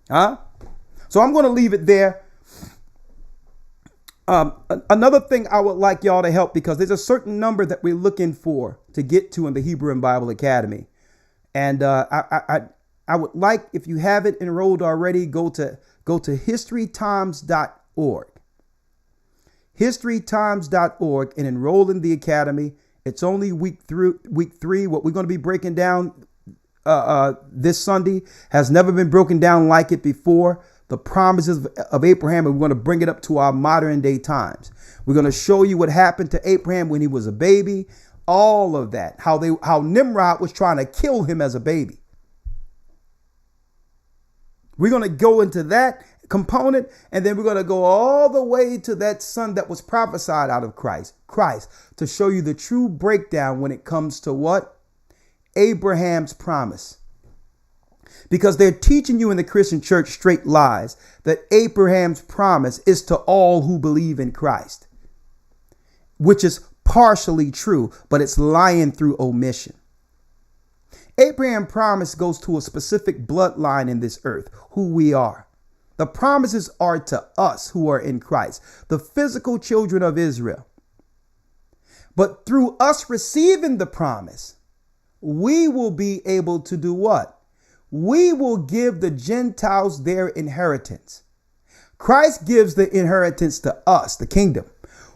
So I'm going to leave it there. Another thing I would like y'all to help, because there's a certain number that we're looking for to get to in the Hebrew and Bible Academy. And I would like, if you haven't enrolled already, go to historytimes.org. Historytimes.org and enroll in the academy. It's only week 3. What we're going to be breaking down this Sunday has never been broken down like it before. The promises of Abraham, and we're going to bring it up to our modern day times. We're going to show you what happened to Abraham when he was a baby, all of that, how Nimrod was trying to kill him as a baby. We're going to go into that component, and then we're going to go all the way to that son that was prophesied out of Christ, to show you the true breakdown when it comes to what? Abraham's promise. Because they're teaching you in the Christian church straight lies that Abraham's promise is to all who believe in Christ, which is partially true, but it's lying through omission. Abraham's promise goes to a specific bloodline in this earth, who we are. The promises are to us who are in Christ, the physical children of Israel. But through us receiving the promise, we will be able to do what? We will give the Gentiles their inheritance. Christ gives the inheritance to us, the kingdom.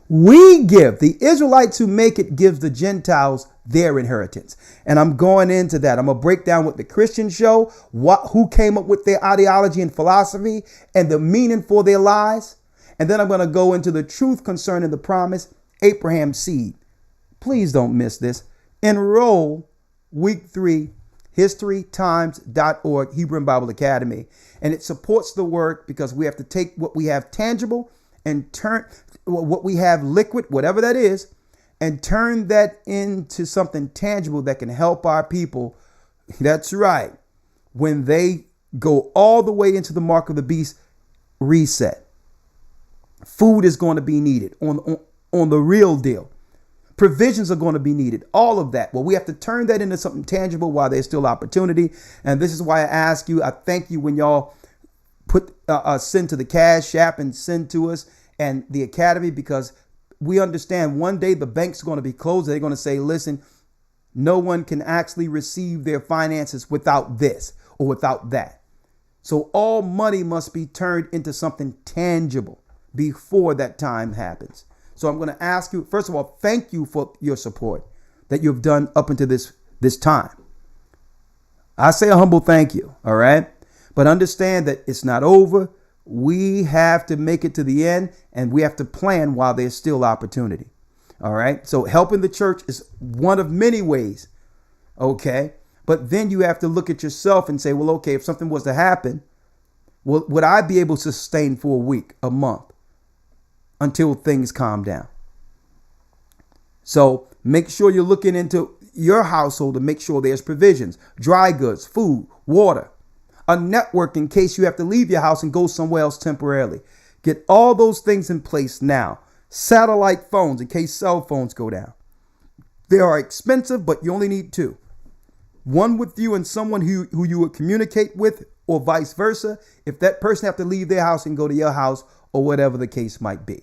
We give, the Israelites who make it gives the Gentiles their inheritance. And I'm going into that. I'm going to break down what the Christians show, who came up with their ideology and philosophy and the meaning for their lies. And then I'm going to go into the truth concerning the promise, Abraham's seed. Please don't miss this. Enroll week 3. historytimes.org, Hebrew and Bible Academy. And it supports the work because we have to take what we have tangible and turn what we have liquid, whatever that is, and turn that into something tangible that can help our people. That's right. When they go all the way into the mark of the beast, reset. Food is going to be needed on the real deal. Provisions are going to be needed. All of that. Well, we have to turn that into something tangible while there's still opportunity. And this is why I ask you, I thank you when y'all send to the Cash App and send to us and the Academy, because we understand one day the bank's going to be closed. They're going to say, listen, no one can actually receive their finances without this or without that. So all money must be turned into something tangible before that time happens. So I'm going to ask you, first of all, thank you for your support that you've done up until this time. I say a humble thank you. All right. But understand that it's not over. We have to make it to the end, and we have to plan while there's still opportunity. All right. So helping the church is one of many ways. OK, But then you have to look at yourself and say, well, okay, if something was to happen, would I be able to sustain for a week, a month, until things calm down? So make sure you're looking into your household to make sure there's provisions, dry goods, food, water, a network in case you have to leave your house and go somewhere else temporarily. Get all those things in place now. Satellite phones in case cell phones go down. They are expensive, but you only need two. One with you and someone who you would communicate with, or vice versa, if that person have to leave their house and go to your house, or whatever the case might be.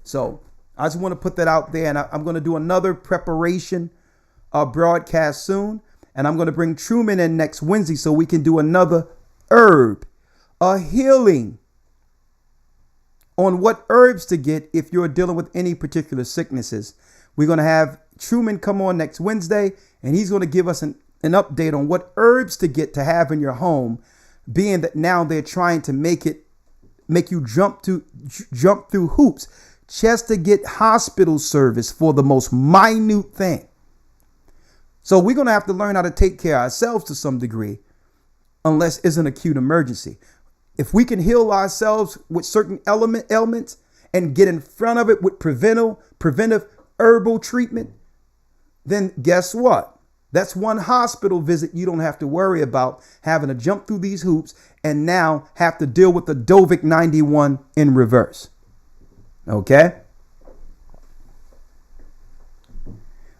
So I just want to put that out there, and I'm going to do another preparation broadcast soon, and I'm going to bring Truman in next Wednesday so we can do another herb, a healing on what herbs to get if you're dealing with any particular sicknesses. We're going to have Truman come on next Wednesday, and he's going to give us an update on what herbs to get to have in your home, being that now they're trying to make you jump through hoops just to get hospital service for the most minute thing. So we're going to have to learn how to take care of ourselves to some degree, unless it's an acute emergency. If we can heal ourselves with certain ailments and get in front of it with preventive herbal treatment, then guess what? That's one hospital visit you don't have to worry about having to jump through these hoops and now have to deal with the Dovic 91 in reverse. Okay?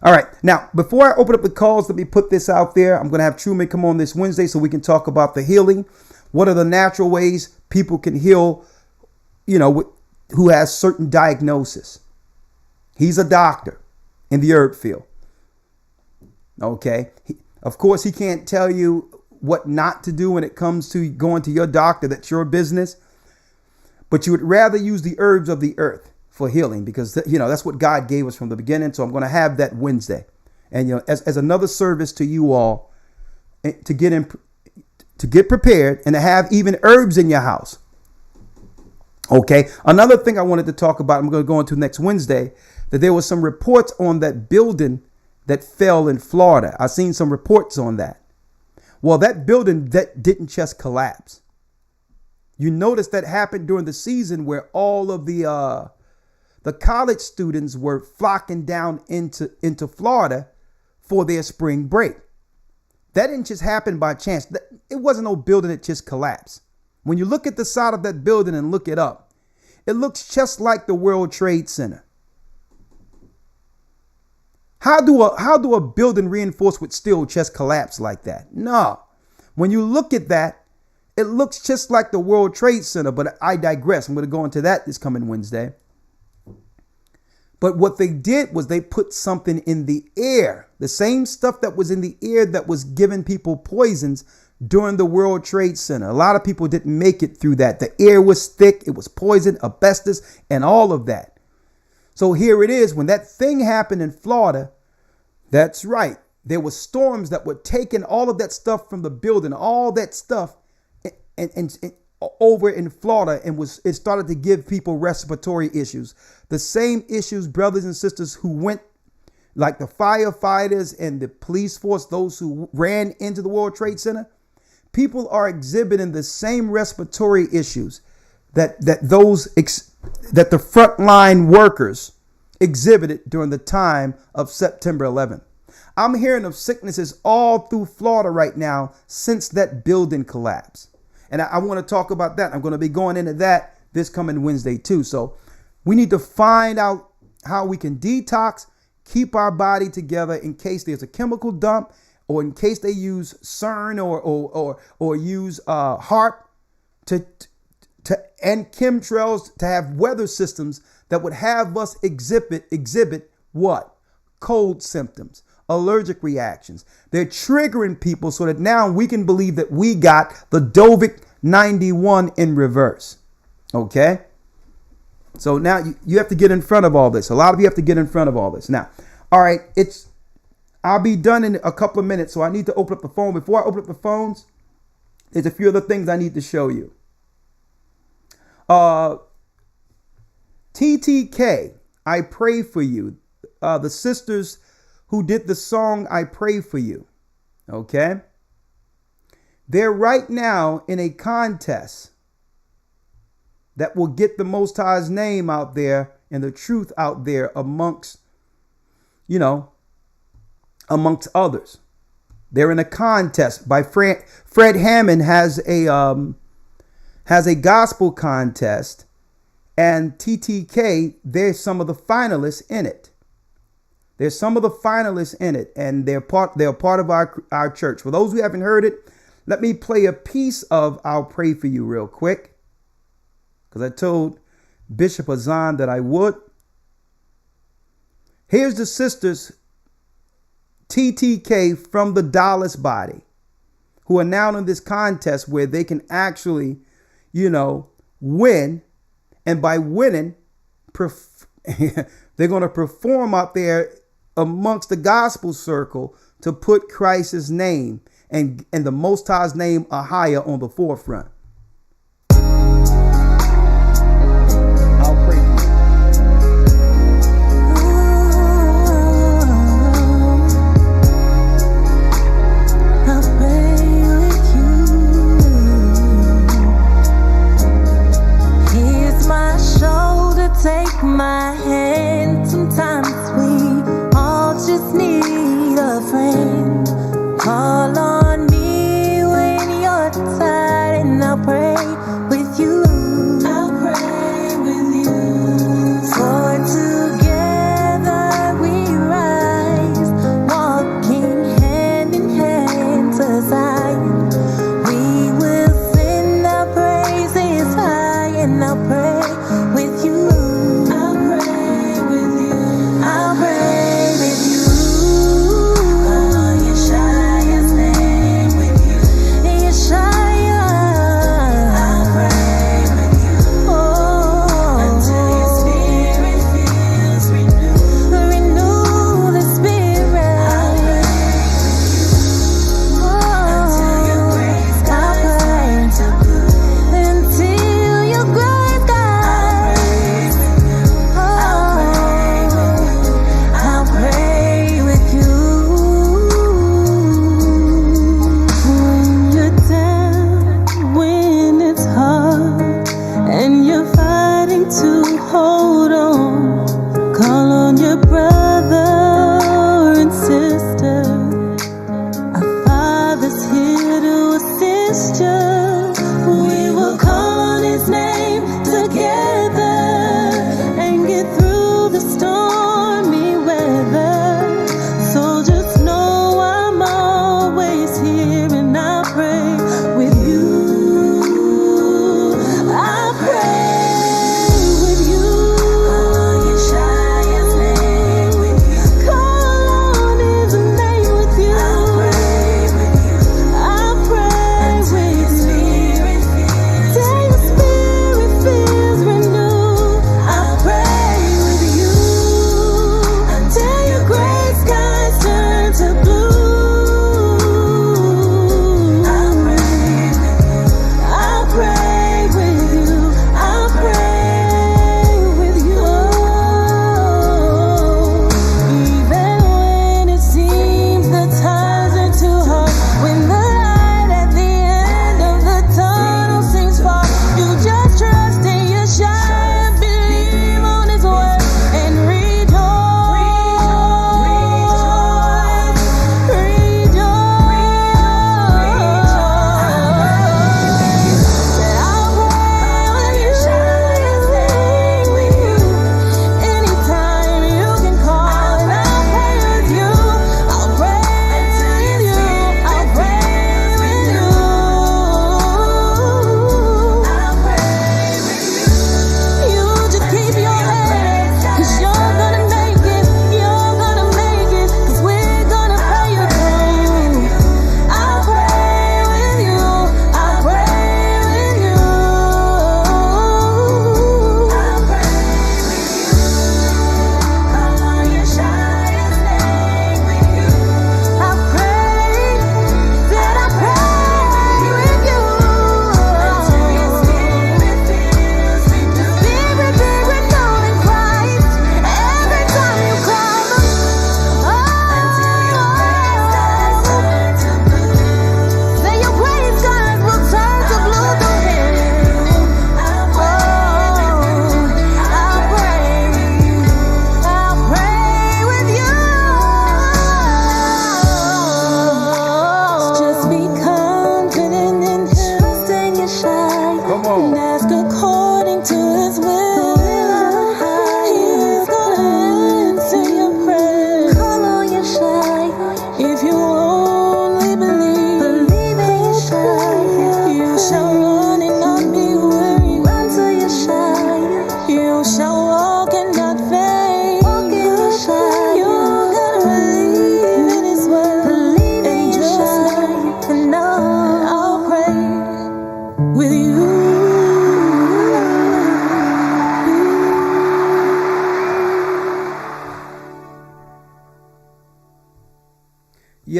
All right. Now, before I open up the calls, let me put this out there. I'm going to have Truman come on this Wednesday so we can talk about the healing. What are the natural ways people can heal, who has certain diagnosis? He's a doctor in the herb field. Okay. Of course, he can't tell you what not to do when it comes to going to your doctor. That's your business. But you would rather use the herbs of the earth for healing because, that's what God gave us from the beginning. So I'm going to have that Wednesday. And, as another service to you all to get prepared and to have even herbs in your house. Okay. Another thing I wanted to talk about, I'm going to go into next Wednesday, that there was some reports on that building that fell in Florida. I've seen some reports on that. Well, that building that didn't just collapse. You notice that happened during the season where all of the college students were flocking down into Florida for their spring break. That didn't just happen by chance. It wasn't no building that just collapsed. When you look at the side of that building and look it up, it looks just like the World Trade Center. How do a building reinforced with steel just collapse like that? No. When you look at that, it looks just like the World Trade Center, but I digress. I'm going to go into that this coming Wednesday. But what they did was they put something in the air, the same stuff that was in the air that was giving people poisons during the World Trade Center. A lot of people didn't make it through that. The air was thick. It was poison, asbestos, and all of that. So here it is. When that thing happened in Florida, that's right. There were storms that were taking all of that stuff from the building, all that stuff and over in Florida, and it started to give people respiratory issues. The same issues, brothers and sisters who went, like the firefighters and the police force, those who ran into the World Trade Center, people are exhibiting the same respiratory issues that the frontline workers exhibited during the time of September 11th. I'm hearing of sicknesses all through Florida right now since that building collapsed. And I want to talk about that. I'm going to be going into that this coming Wednesday too. So we need to find out how we can detox, keep our body together in case there's a chemical dump, or in case they use CERN or use HARP to and chemtrails to have weather systems that would have us exhibit what? Cold symptoms, allergic reactions. They're triggering people so that now we can believe that we got the Dovic 91 in reverse. Okay? So now you have to get in front of all this. A lot of you have to get in front of all this. Now, all right, I'll be done in a couple of minutes, so I need to open up the phone. Before I open up the phones, there's a few other things I need to show you. TTK, I pray for you. The sisters who did the song, I pray for you. Okay? They're right now in a contest that will get the Most High's name out there and the truth out there amongst others. They're in a contest by Fred Hammond has a gospel contest, and TTK, they're some of the finalists in it. There's some of the finalists in it, and they're part of our church. For those who haven't heard it, let me play a piece of I'll Pray For You real quick, because I told Bishop Azan that I would. Here's the sisters TTK from the Dallas body, who are now in this contest where they can actually, win. And by winning, they're going to perform out there amongst the gospel circle to put Christ's name and the Most High's name, AHAYAH, on the forefront. I'll pray for you. I'll pray with you. Here's my shoulder, take my hand. Sometimes we all just need a friend. Call on me when you're tired, and I'll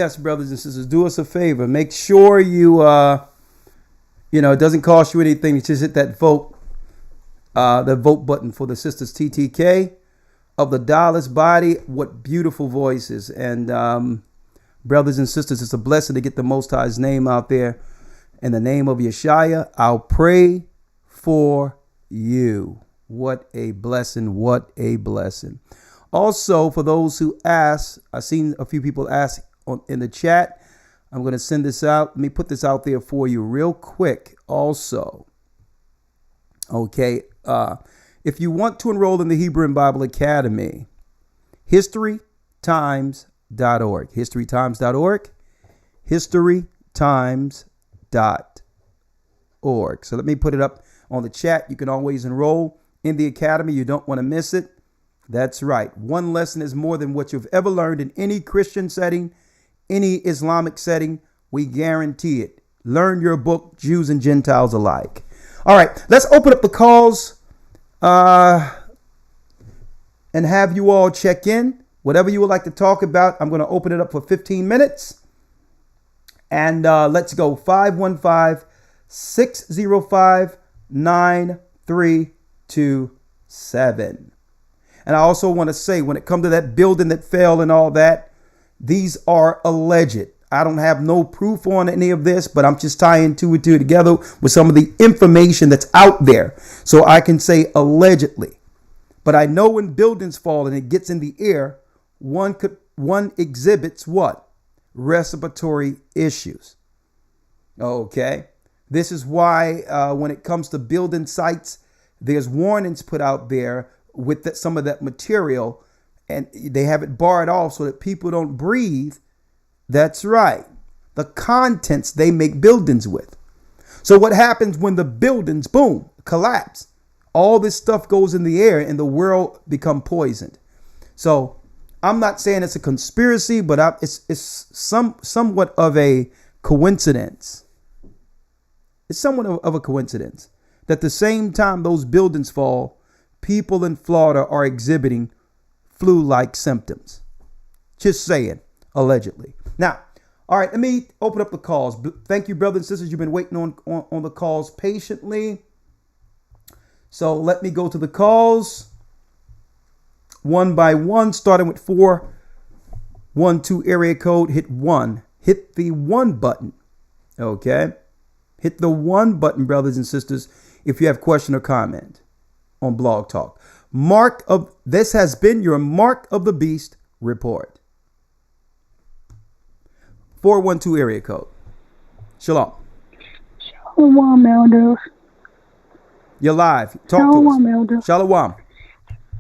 Yes, brothers and sisters, do us a favor. Make sure you, it doesn't cost you anything. You just hit that vote button for the sisters TTK of the Dallas body. What beautiful voices. And brothers and sisters, it's a blessing to get the Most High's name out there. In the name of Yeshaya, I'll pray for you. What a blessing. What a blessing. Also, for those who ask, I've seen a few people ask in the chat. I'm going to send this out. Let me put this out there for you real quick also. Okay. If you want to enroll in the Hebrew and Bible Academy, historytimes.org. Historytimes.org. Historytimes.org. So let me put it up on the chat. You can always enroll in the academy. You don't want to miss it. That's right. One lesson is more than what you've ever learned in any Christian setting, any Islamic setting. We guarantee it. Learn your book, Jews and Gentiles alike. All right, let's open up the calls and have you all check in. Whatever you would like to talk about, I'm going to open it up for 15 minutes. And let's go 515-605-9327. And I also want to say, when it comes to that building that fell and all that, these are alleged. I don't have no proof on any of this, but I'm just tying two and two together with some of the information that's out there. So I can say allegedly. But I know when buildings fall and it gets in the air, one exhibits what? Respiratory issues. Okay. This is why when it comes to building sites, there's warnings put out there with some of that material, and they have it barred off so that people don't breathe. That's right. The contents they make buildings with. So what happens when the buildings, boom, collapse? All this stuff goes in the air and the world become poisoned. So I'm not saying it's a conspiracy, but it's somewhat of a coincidence. It's somewhat of a coincidence that the same time those buildings fall, people in Florida are exhibiting flu-like symptoms. Just saying, allegedly. Now, all right, let me open up the calls. Thank you, brothers and sisters. You've been waiting on the calls patiently. So let me go to the calls one by one, starting with 412 area code. Hit 1. Hit the 1 button. Okay. Hit the 1 button, brothers and sisters, if you have question or comment on Blog Talk. This has been your Mark of the Beast report. 412 area code. Shalom. Shalom, elders. You're live. Talk to us. Elder. Shalom.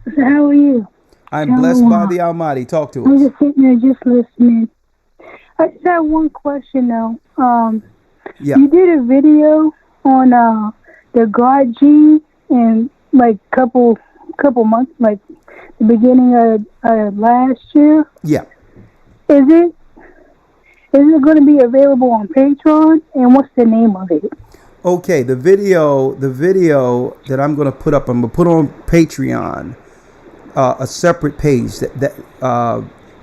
So how are you? I'm Shalom. blessed by the Almighty. Talk to I'm us. just sitting there just listening. I just have one question though. Yeah. You did a video on the God gene in like couple months, like the beginning of last year. Yeah. Is it going to be available on Patreon? And what's the name of it? Okay, the video that I'm going to put up, I'm going to put on Patreon, a separate page that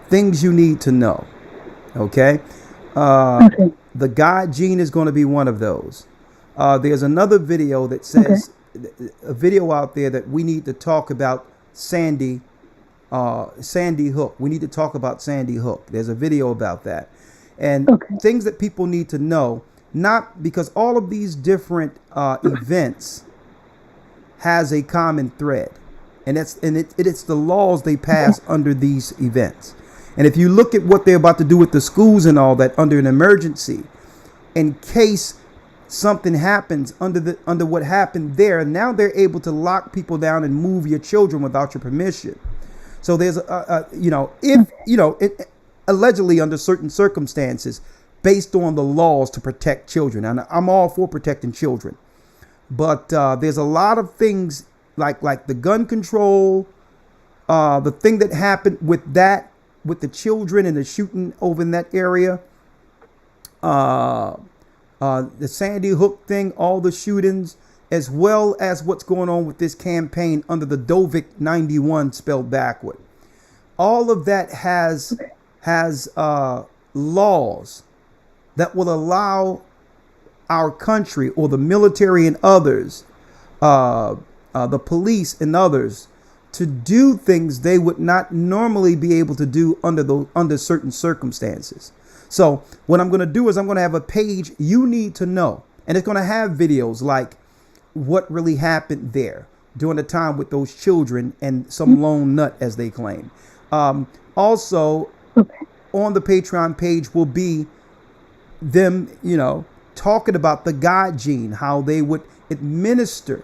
things you need to know. Okay. Okay. The God gene is going to be one of those. There's another video that says a video out there that we need to talk about Sandy Hook. We need to talk about Sandy Hook. There's a video about that and things that people need to know. Not because all of these different events has a common thread, and it's the laws they pass under these events. And if you look at what they're about to do with the schools and all that under an emergency, in case something happens under what happened there, now they're able to lock people down and move your children without your permission. So there's allegedly under certain circumstances, based on the laws to protect children. And I'm all for protecting children. But there's a lot of things like the gun control, the thing that happened with the children and the shooting over in that area, the Sandy Hook thing, all the shootings, as well as what's going on with this campaign under the Dovic 91 spelled backward. All of that has laws that will allow our country or the military and others, the police and others, to do things they would not normally be able to do under certain circumstances. So what I'm going to do is I'm going to have a page you need to know, and it's going to have videos like what really happened there during the time with those children and some lone nut, as they claim. Also, on the Patreon page will be them, talking about the God gene, how they would administer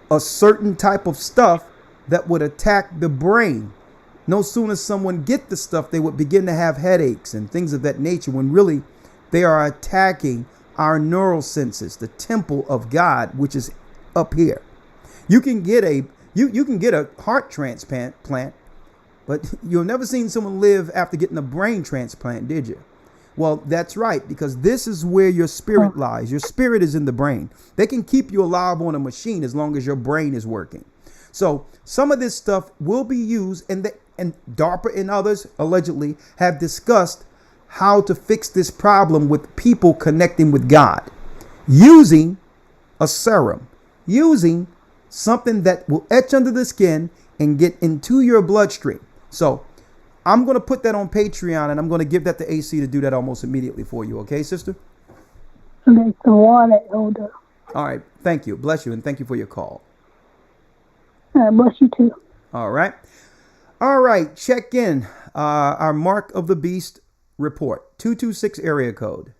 a certain type of stuff that would attack the brain. No sooner someone get the stuff, they would begin to have headaches and things of that nature, when really they are attacking our neural senses, the temple of God, which is up here. You can get you can get a heart transplant, but you've never seen someone live after getting a brain transplant, did you? Well, that's right, because this is where your spirit lies. Your spirit is in the brain. They can keep you alive on a machine as long as your brain is working. So some of this stuff will be used, and DARPA and others allegedly have discussed how to fix this problem with people connecting with God using a serum, using something that will etch under the skin and get into your bloodstream. So I'm going to put that on Patreon, and I'm going to give that to AC to do that almost immediately for you. Okay, sister? Okay, the water, Elder. All right. Thank you. Bless you. And thank you for your call. Bless you too. All right. All right. Check in our Mark of the Beast report. 226 area code.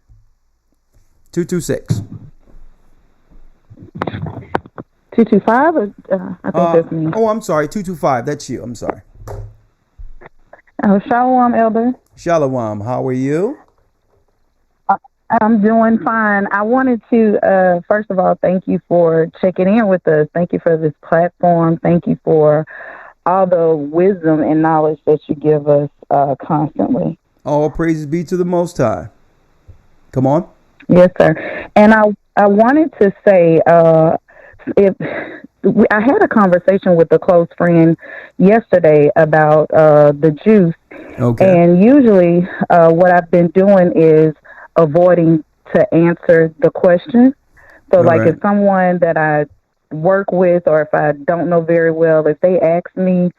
226. 225? I think that's me. Oh, I'm sorry. 225. That's you. I'm sorry. Shalom, Elder. Shalom. How are you? I'm doing fine. I wanted to, first of all, thank you for checking in with us. Thank you for this platform. Thank you for all the wisdom and knowledge that you give us constantly. All praises be to the Most High. Come on. Yes, sir. And I wanted to say, I had a conversation with a close friend yesterday about the juice. Okay. And usually what I've been doing is avoiding to answer the question. So All if someone that I work with, or if I don't know very well, if they ask me,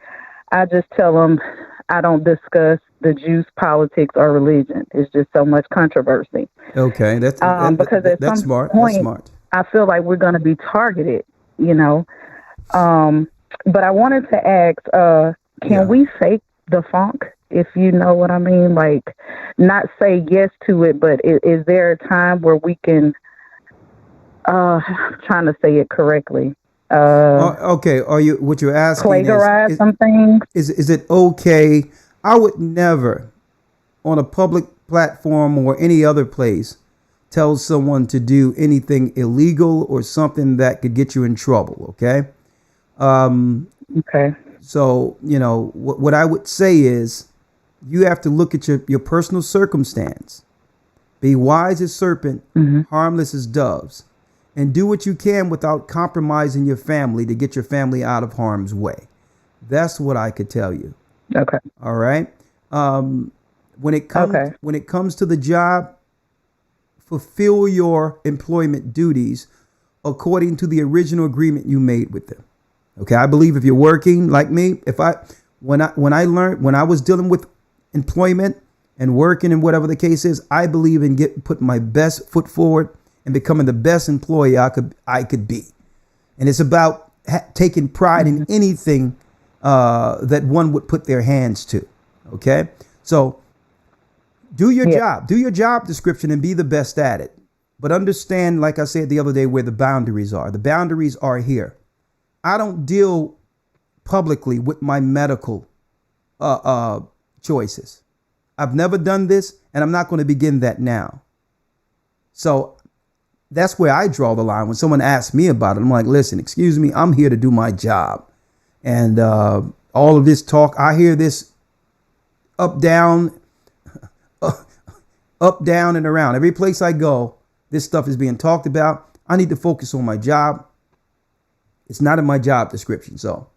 I just tell them I don't discuss the juice, politics, or religion. It's just so much controversy. Okay. That's because at some smart. point, That's smart. I feel like we're going to be targeted, But I wanted to ask, can we fake the funk, if you know what I mean? Like, not say yes to it, but is there a time where we can, I'm trying to say it correctly. Okay. What you're asking plagiarize some things? Is it okay? I would never, on a public platform or any other place, tell someone to do anything illegal or something that could get you in trouble. Okay. Okay. So, what I would say is you have to look at your personal circumstance. Be wise as serpent, harmless as doves, and do what you can without compromising your family to get your family out of harm's way. That's what I could tell you. Okay. All right. When it comes to the job, fulfill your employment duties according to the original agreement you made with them. Okay, I believe if you're working like me, when I was dealing with employment and working and whatever the case is, I believe in putting my best foot forward and becoming the best employee I could be. And it's about taking pride in anything that one would put their hands to. Okay, so do your job, do your job description, and be the best at it. But understand, like I said the other day, where the boundaries are. The boundaries are here. I don't deal publicly with my medical choices. I've never done this, and I'm not going to begin that now. So that's where I draw the line. When someone asks me about it, I'm like, listen, excuse me, I'm here to do my job. And all of this talk, I hear this up, down, up, down, and around. Every place I go, this stuff is being talked about. I need to focus on my job. It's not in my job description. So,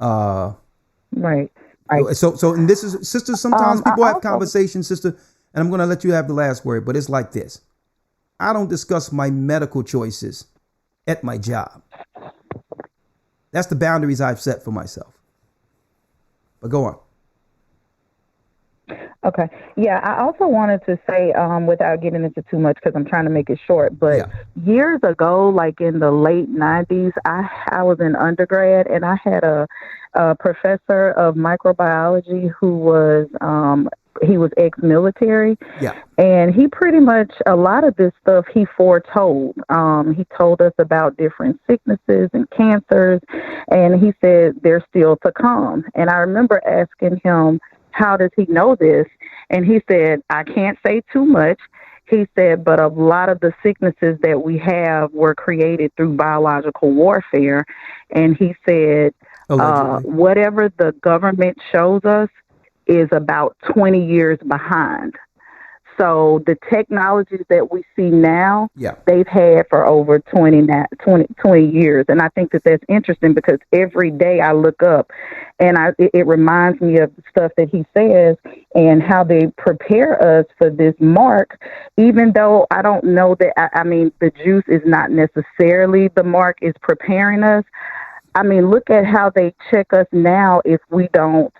right. Right. So, and this is, sister, sometimes I people have also, conversations, sister, and I'm going to let you have the last word, but it's like this. I don't discuss my medical choices at my job. That's the boundaries I've set for myself. But go on. okay. Yeah, I also wanted to say, without getting into too much, because I'm trying to make it short, but Yeah. years ago, like in the late 90s, I was in undergrad, and I had a professor of microbiology who was he was ex-military, Yeah. and he pretty much, a lot of this stuff he foretold. He told us about different sicknesses and cancers, and he said they're still to come. And I remember asking him, how does he know this? And he said, I can't say too much. He said, but a lot of the sicknesses that we have were created through biological warfare. And he said, Allegedly. whatever the government shows us is about 20 years behind. So the technologies that we see now, Yeah. they've had for over 20 years. And I think that that's interesting because every day I look up and it reminds me of the stuff that he says and how they prepare us for this mark, even though I don't know that, I mean, the juice is not necessarily the mark is preparing us. I mean, look at how they check us now if we don't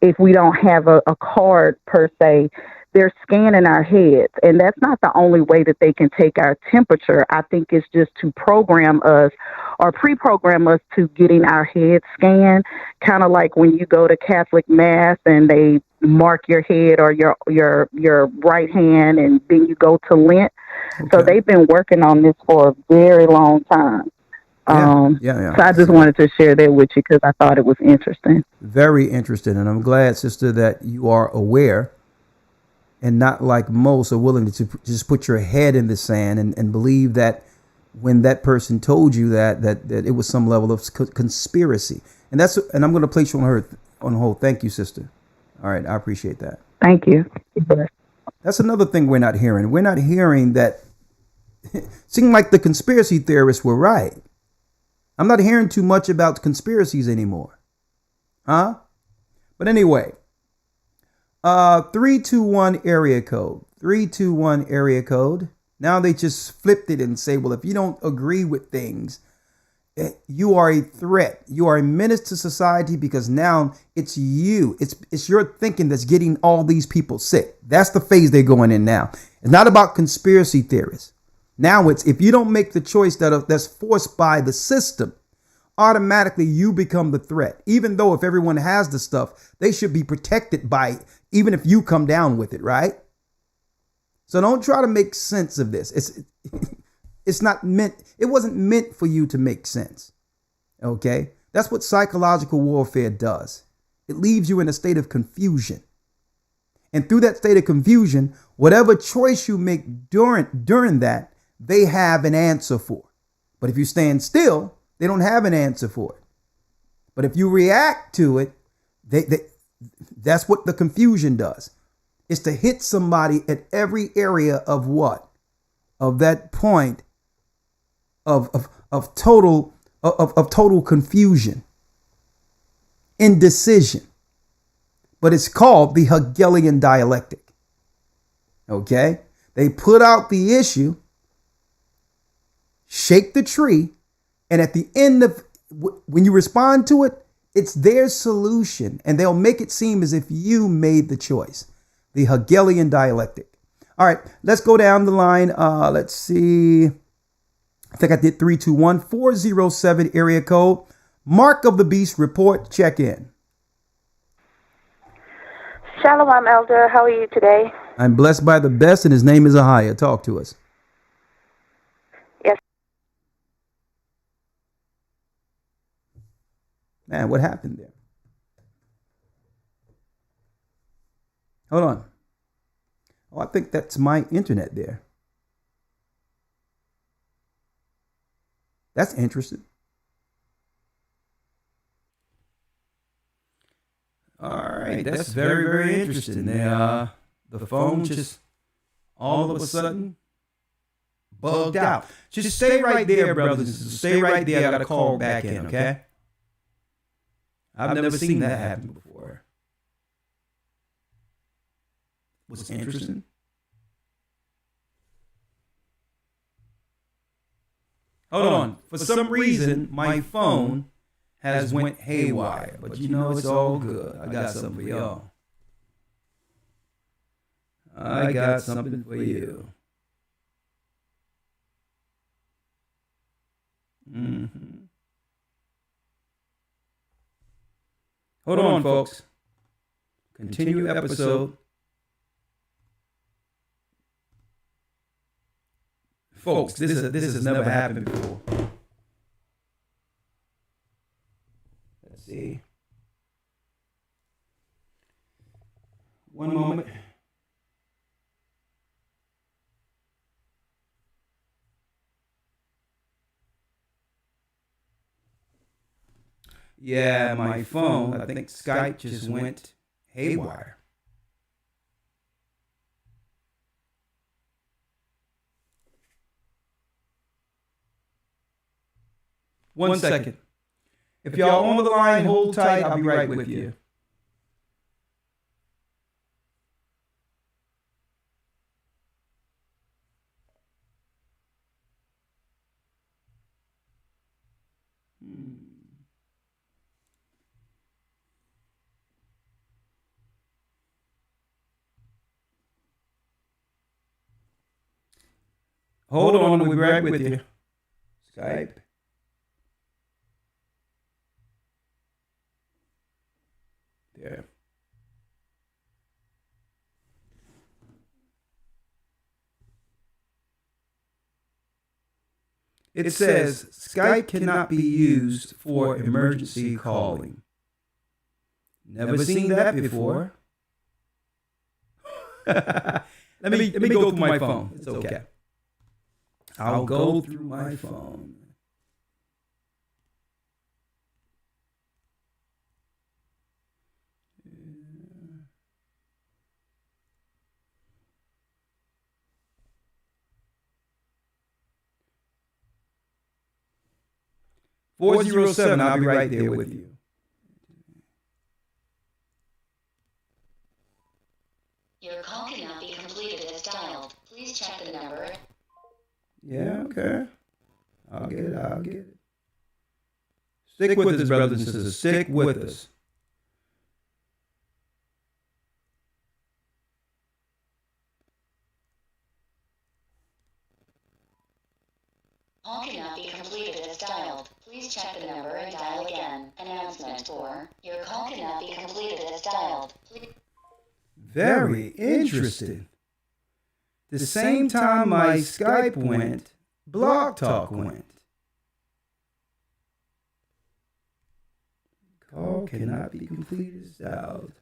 have a card per se. They're scanning our heads, and that's not the only way that they can take our temperature. I think it's just to program us or pre-program us to getting our heads scanned, kind of like when you go to Catholic Mass and they mark your head or your right hand, and then you go to Lent. Okay. So they've been working on this for a very long time. Yeah. So I just wanted to share that with you because I thought it was interesting. Very interesting. And I'm glad, sister, that you are aware and not like most are willing to just put your head in the sand and believe that when that person told you that it was some level of conspiracy. And I'm going to place you on hold. Thank you, sister. All right. I appreciate that. Thank you. That's another thing we're not hearing. We're not hearing that it seemed like the conspiracy theorists were right. I'm not hearing too much about conspiracies anymore. Huh? But anyway, 321 area code. 321 area code. Now they just flipped it and say, well, if you don't agree with things, you are a threat. You are a menace to society because now it's you. It's your thinking that's getting all these people sick. That's the phase they're going in now. It's not about conspiracy theorists. Now it's if you don't make the choice that's forced by the system, automatically you become the threat. Even though if everyone has the stuff, they should be protected by even if you come down with it, right? So don't try to make sense of this. It's not meant. It wasn't meant for you to make sense. Okay? That's what psychological warfare does. It leaves you in a state of confusion. And through that state of confusion, whatever choice you make during that, they have an answer for. But if you stand still, they don't have an answer for it. But if you react to it, that's what the confusion does. It's to hit somebody at every area of what? Of that point of total confusion, indecision. But it's called the Hegelian dialectic. Okay? They put out the issue, shake the tree, and at the end of when you respond to it, it's their solution, and they'll make it seem as if you made the choice. The Hegelian dialectic. All right, let's go down the line. Let's see. I think I did 321 407 area code. Mark of the Beast report. Check in. Shalom, Elder. How are you today? I'm blessed by the best, and his name is AHAYAH. Talk to us. Yes. Man, what happened there? Hold on. Oh, I think that's my internet there. That's interesting. All right, that's very, very interesting. The phone just all of a sudden bugged out. Just stay right there, brothers and sisters. Stay right there. I got to call back in, okay? I've never seen that happen before. What's interesting? Hold on. For some reason, my phone has went haywire. But you know it's all good. I got something for y'all. I got something for you. Mm-hmm. Hold on, folks. Continue episode. Folks, this has never happened before. Let's see. One moment. Yeah, my phone, I think Skype just went haywire. One second. If y'all on the line, hold tight. I'll be right with you. Hold on, we'll be right with you. Skype. There. It says Skype cannot be used for emergency calling. Never seen that before. let me go through my phone. It's okay. I'll go through my phone. $407. I'll be right there with you. Your call cannot be completed as dialed. Please check the number. Yeah, okay. I'll get it. Stick with us, brothers and sisters. Stick with us. Call cannot be completed as dialed. Please check the number and dial again. Announcement 4. Your call cannot be completed as dialed. Very interesting. The same time my Skype went, Blog Talk went. Call cannot be completed as dialed.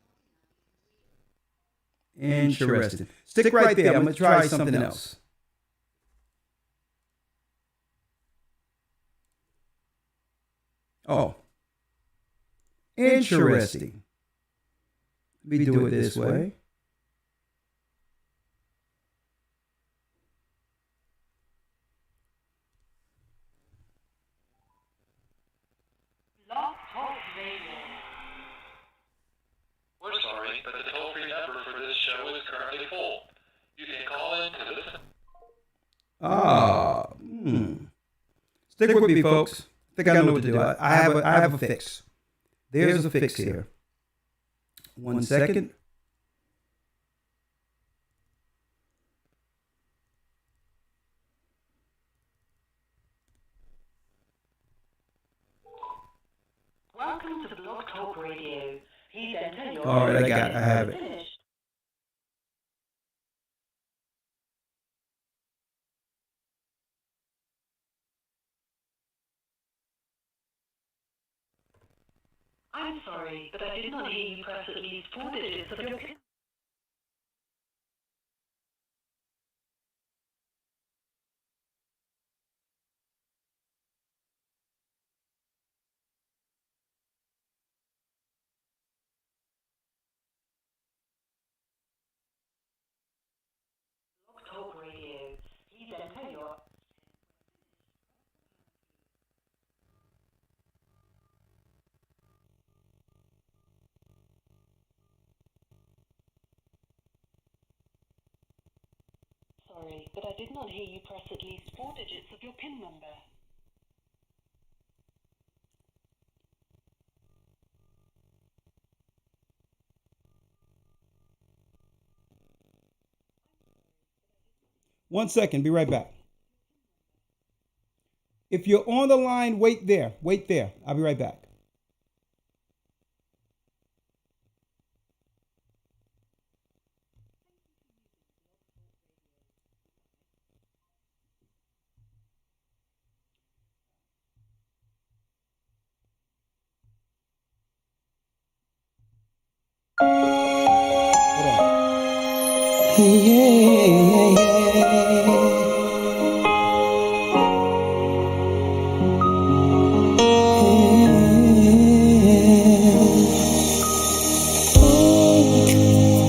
Interesting. Stick right there. I'm going to try something else. Oh. Interesting. Let me do it this way. We're sorry, but the toll-free number for this show is currently full. You can call in to listen. Stick with me, folks. I think I know what to do. I have a fix. There's a fix here. 1 second. Welcome to Blog Talk Radio. Please enter your All right, I have it. Finished. I'm sorry, but I did not hear you press at least 4 digits of your PIN. Blog Talk Radio. Please enter your... sorry, but I did not hear you press at least 4 digits of your PIN number. One second, be right back. If you're on the line, wait there. Wait there. I'll be right back.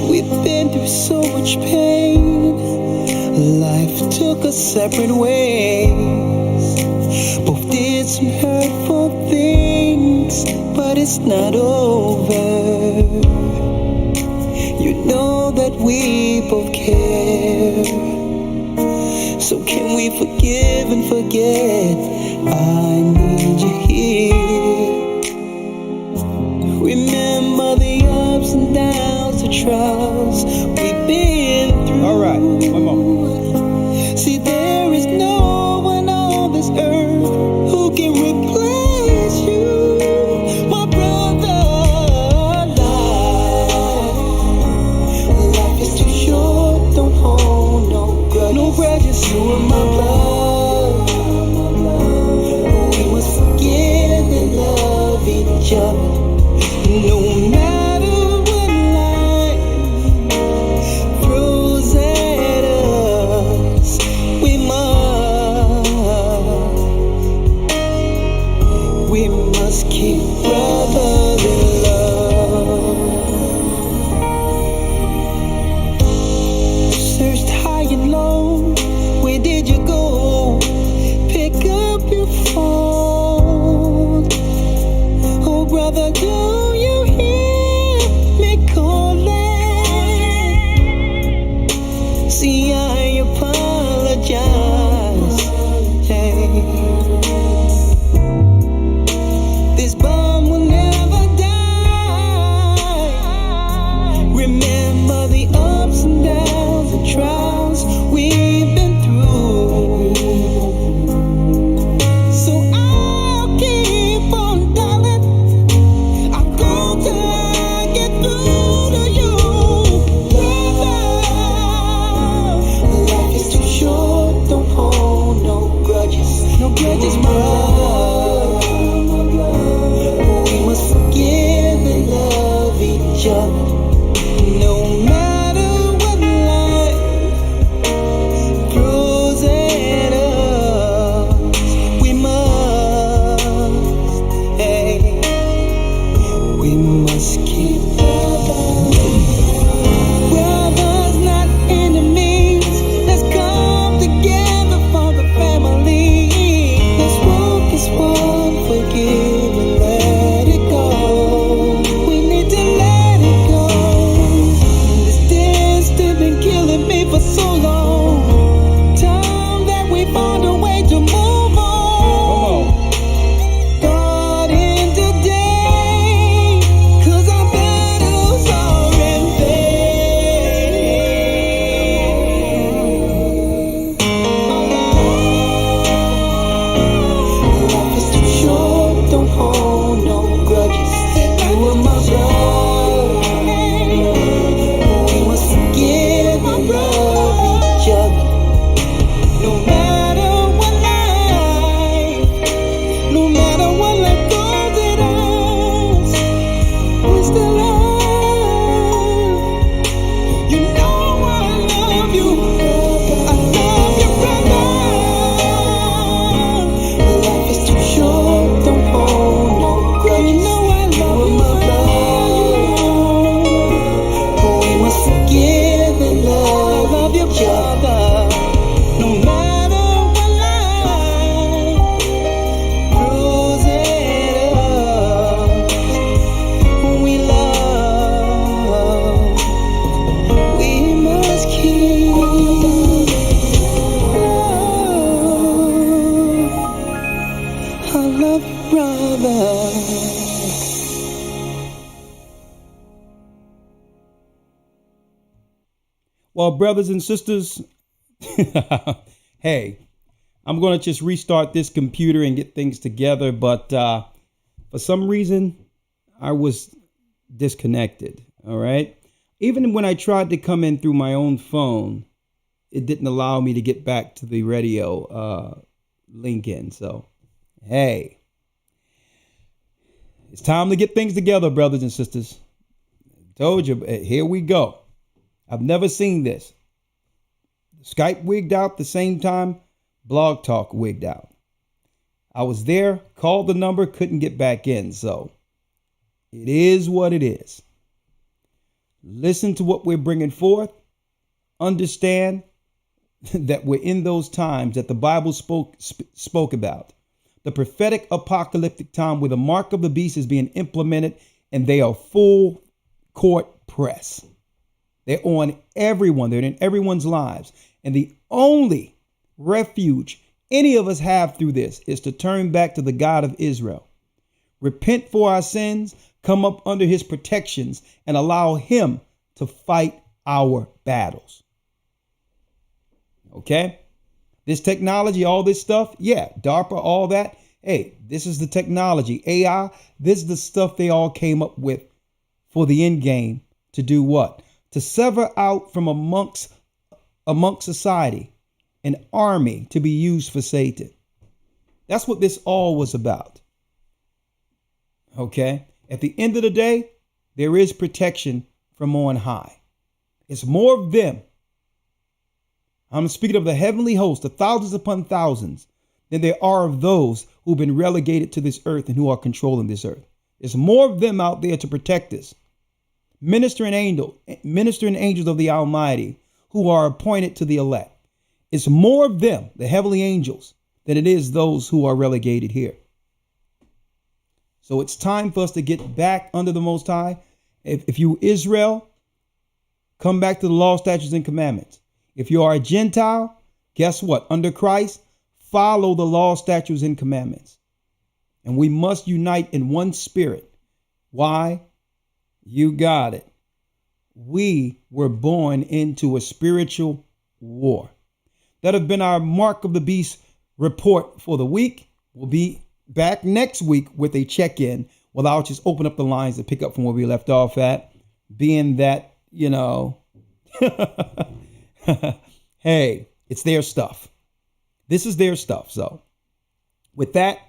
We've been through so much pain. Life took us separate ways. Both did some hurtful things, but it's not over. You know that we both care. So can we forgive and forget? I need you here. Remember the ups and downs, the trials we've been through. All right, one moment. See, there is no one on this earth who can replace you, my brother. Life is too short, don't hold no grudges. No grudges, you are my blood. We must forgive and love each other. No matter what life throws at us, we must keep brotherly love. Searched high and low, where did you go? Pick up your phone. Oh brother, do you hear me calling? See, I apologize. Hey. This bond will never die. Remember the ups and downs, the trials we've been through. So I'll keep on darling. I'll go till I get through to you. Brother, life is too short, don't hold no grudges. No grudges, brother. We must forgive and love each other. No matter what life throws at us, we must, hey, we must keep brothers, not enemies. Let's come together for the family. Let's roll brothers and sisters, hey, I'm going to just restart this computer and get things together. But for some reason, I was disconnected. All right. Even when I tried to come in through my own phone, it didn't allow me to get back to the radio link in. So, hey, it's time to get things together, brothers and sisters. I told you, here we go. I've never seen this. Skype wigged out the same time Blog Talk wigged out. I was there, called the number, couldn't get back in. So it is what it is. Listen to what we're bringing forth. Understand that we're in those times that the Bible spoke about. The prophetic apocalyptic time where the mark of the beast is being implemented and they are full court press. They're on everyone. They're in everyone's lives. And the only refuge any of us have through this is to turn back to the God of Israel. Repent for our sins, come up under his protections, and allow him to fight our battles. Okay? This technology, all this stuff, yeah, DARPA, all that. Hey, this is the technology. AI, this is the stuff they all came up with for the end game to do what? To sever out from amongst society an army to be used for Satan. That's what this all was about. Okay? At the end of the day, there is protection from on high. It's more of them. I'm speaking of the heavenly host, the thousands upon thousands, than there are of those who've been relegated to this earth and who are controlling this earth. There's more of them out there to protect us. Ministering angels of the Almighty who are appointed to the elect. It's more of them, the heavenly angels, than it is those who are relegated here. So it's time for us to get back under the Most High. If you Israel, come back to the law, statutes, and commandments. If you are a Gentile, guess what? Under Christ, follow the law, statutes, and commandments. And we must unite in one spirit. Why? You got it. We were born into a spiritual war. That have been our Mark of the Beast report for the week. We'll be back next week with a check-in. Well, I'll just open up the lines to pick up from where we left off at. Being that, hey, it's their stuff. This is their stuff. So with that,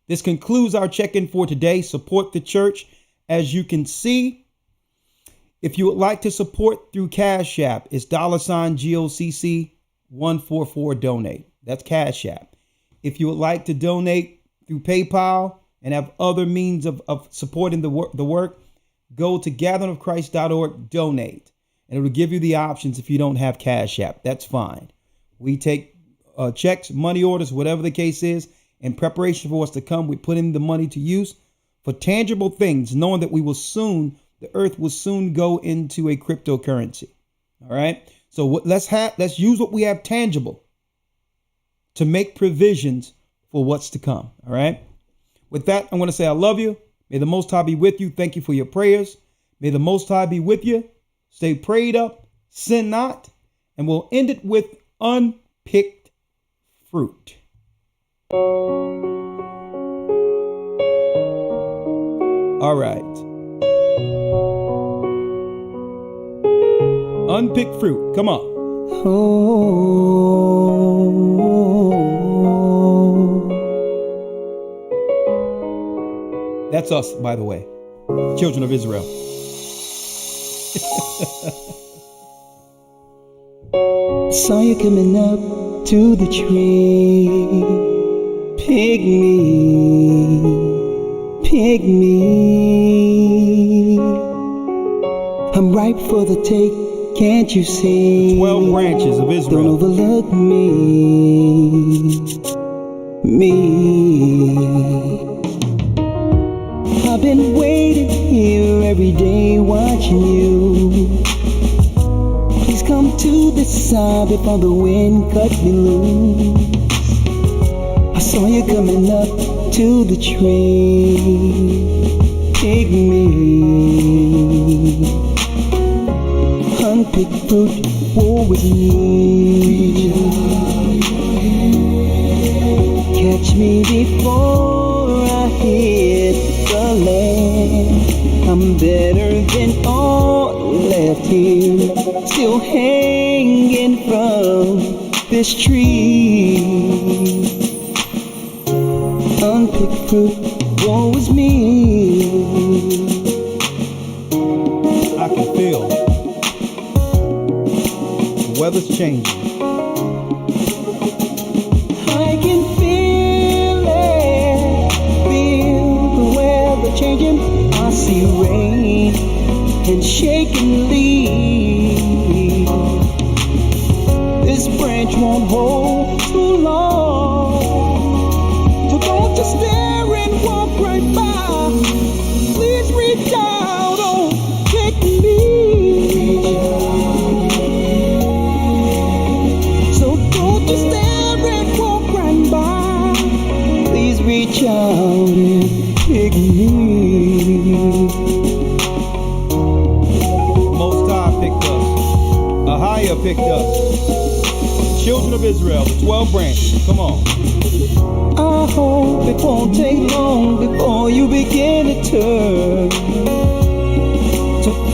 this concludes our check-in for today. Support the church. As you can see, if you would like to support through Cash App, it's $GOCC 144 donate. That's Cash App. If you would like to donate through PayPal and have other means of supporting the work, go to gatheringofchrist.org, donate. And it will give you the options if you don't have Cash App. That's fine. We take checks, money orders, whatever the case is. In preparation for us to come, we put in the money to use for tangible things, knowing that the earth will soon go into a cryptocurrency. All right. So let's use what we have tangible to make provisions for what's to come. All right. With that, I'm going to say I love you. May the Most High be with you. Thank you for your prayers. May the Most High be with you. Stay prayed up, sin not, and we'll end it with unpicked fruit. All right. Unpicked fruit. Come on. That's us, by the way. Children of Israel. Saw you coming up to the tree. Pick me. I'm ripe for the take, can't you see? 12 branches of Israel. Don't overlook me. I've been waiting here every day watching you. Please come to the side before the wind cut me loose. I saw you coming up to the tree. Pick me. Unpicked fruit woe is me. Catch me before I hit the land. I'm better than all left here, still hanging from this tree. Unpicked fruit, woe is me. I can feel the weather's changing. I can feel it, feel the weather changing. I see rain and shaking leaves. This branch won't hold too long, so don't just stare and walk right by. Please reach out, oh, take me. So don't just stare and walk right by. Please reach out and pick me. Most High picked us. AHAYAH picked us. Children of Israel, the 12 branches. Come on. I hope it won't take long before you begin to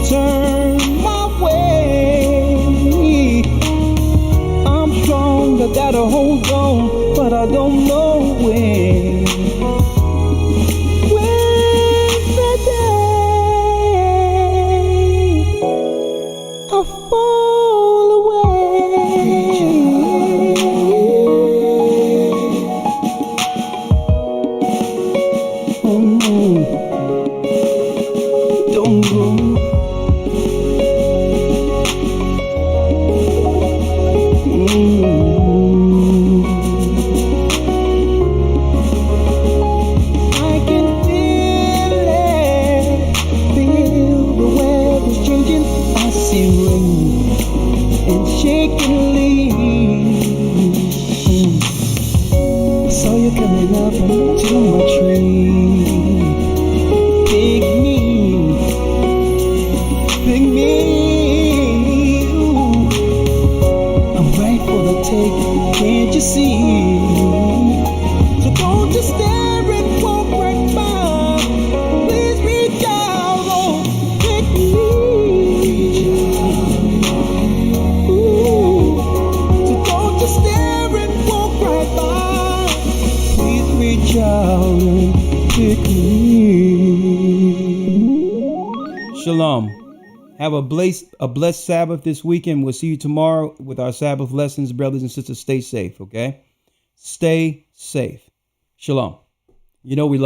turn my way. I'm strong, I gotta hold on, but I don't know when. When's the day I fall away? Oh no, don't go. I can feel it, feel the weather's changing. I see rain and shaking leaves. Saw you coming up to my tree. Pick me, pick me. Ooh, I'm right for the take, can't you see? So don't just stare and walk right by. Please reach out, oh, pick me. Ooh, so don't just stare and walk right by. Please reach out and pick me. Shalom. Have a blessed Sabbath this weekend. We'll see you tomorrow with our Sabbath lessons. Brothers and sisters, stay safe, okay? Stay safe. Shalom. You know we love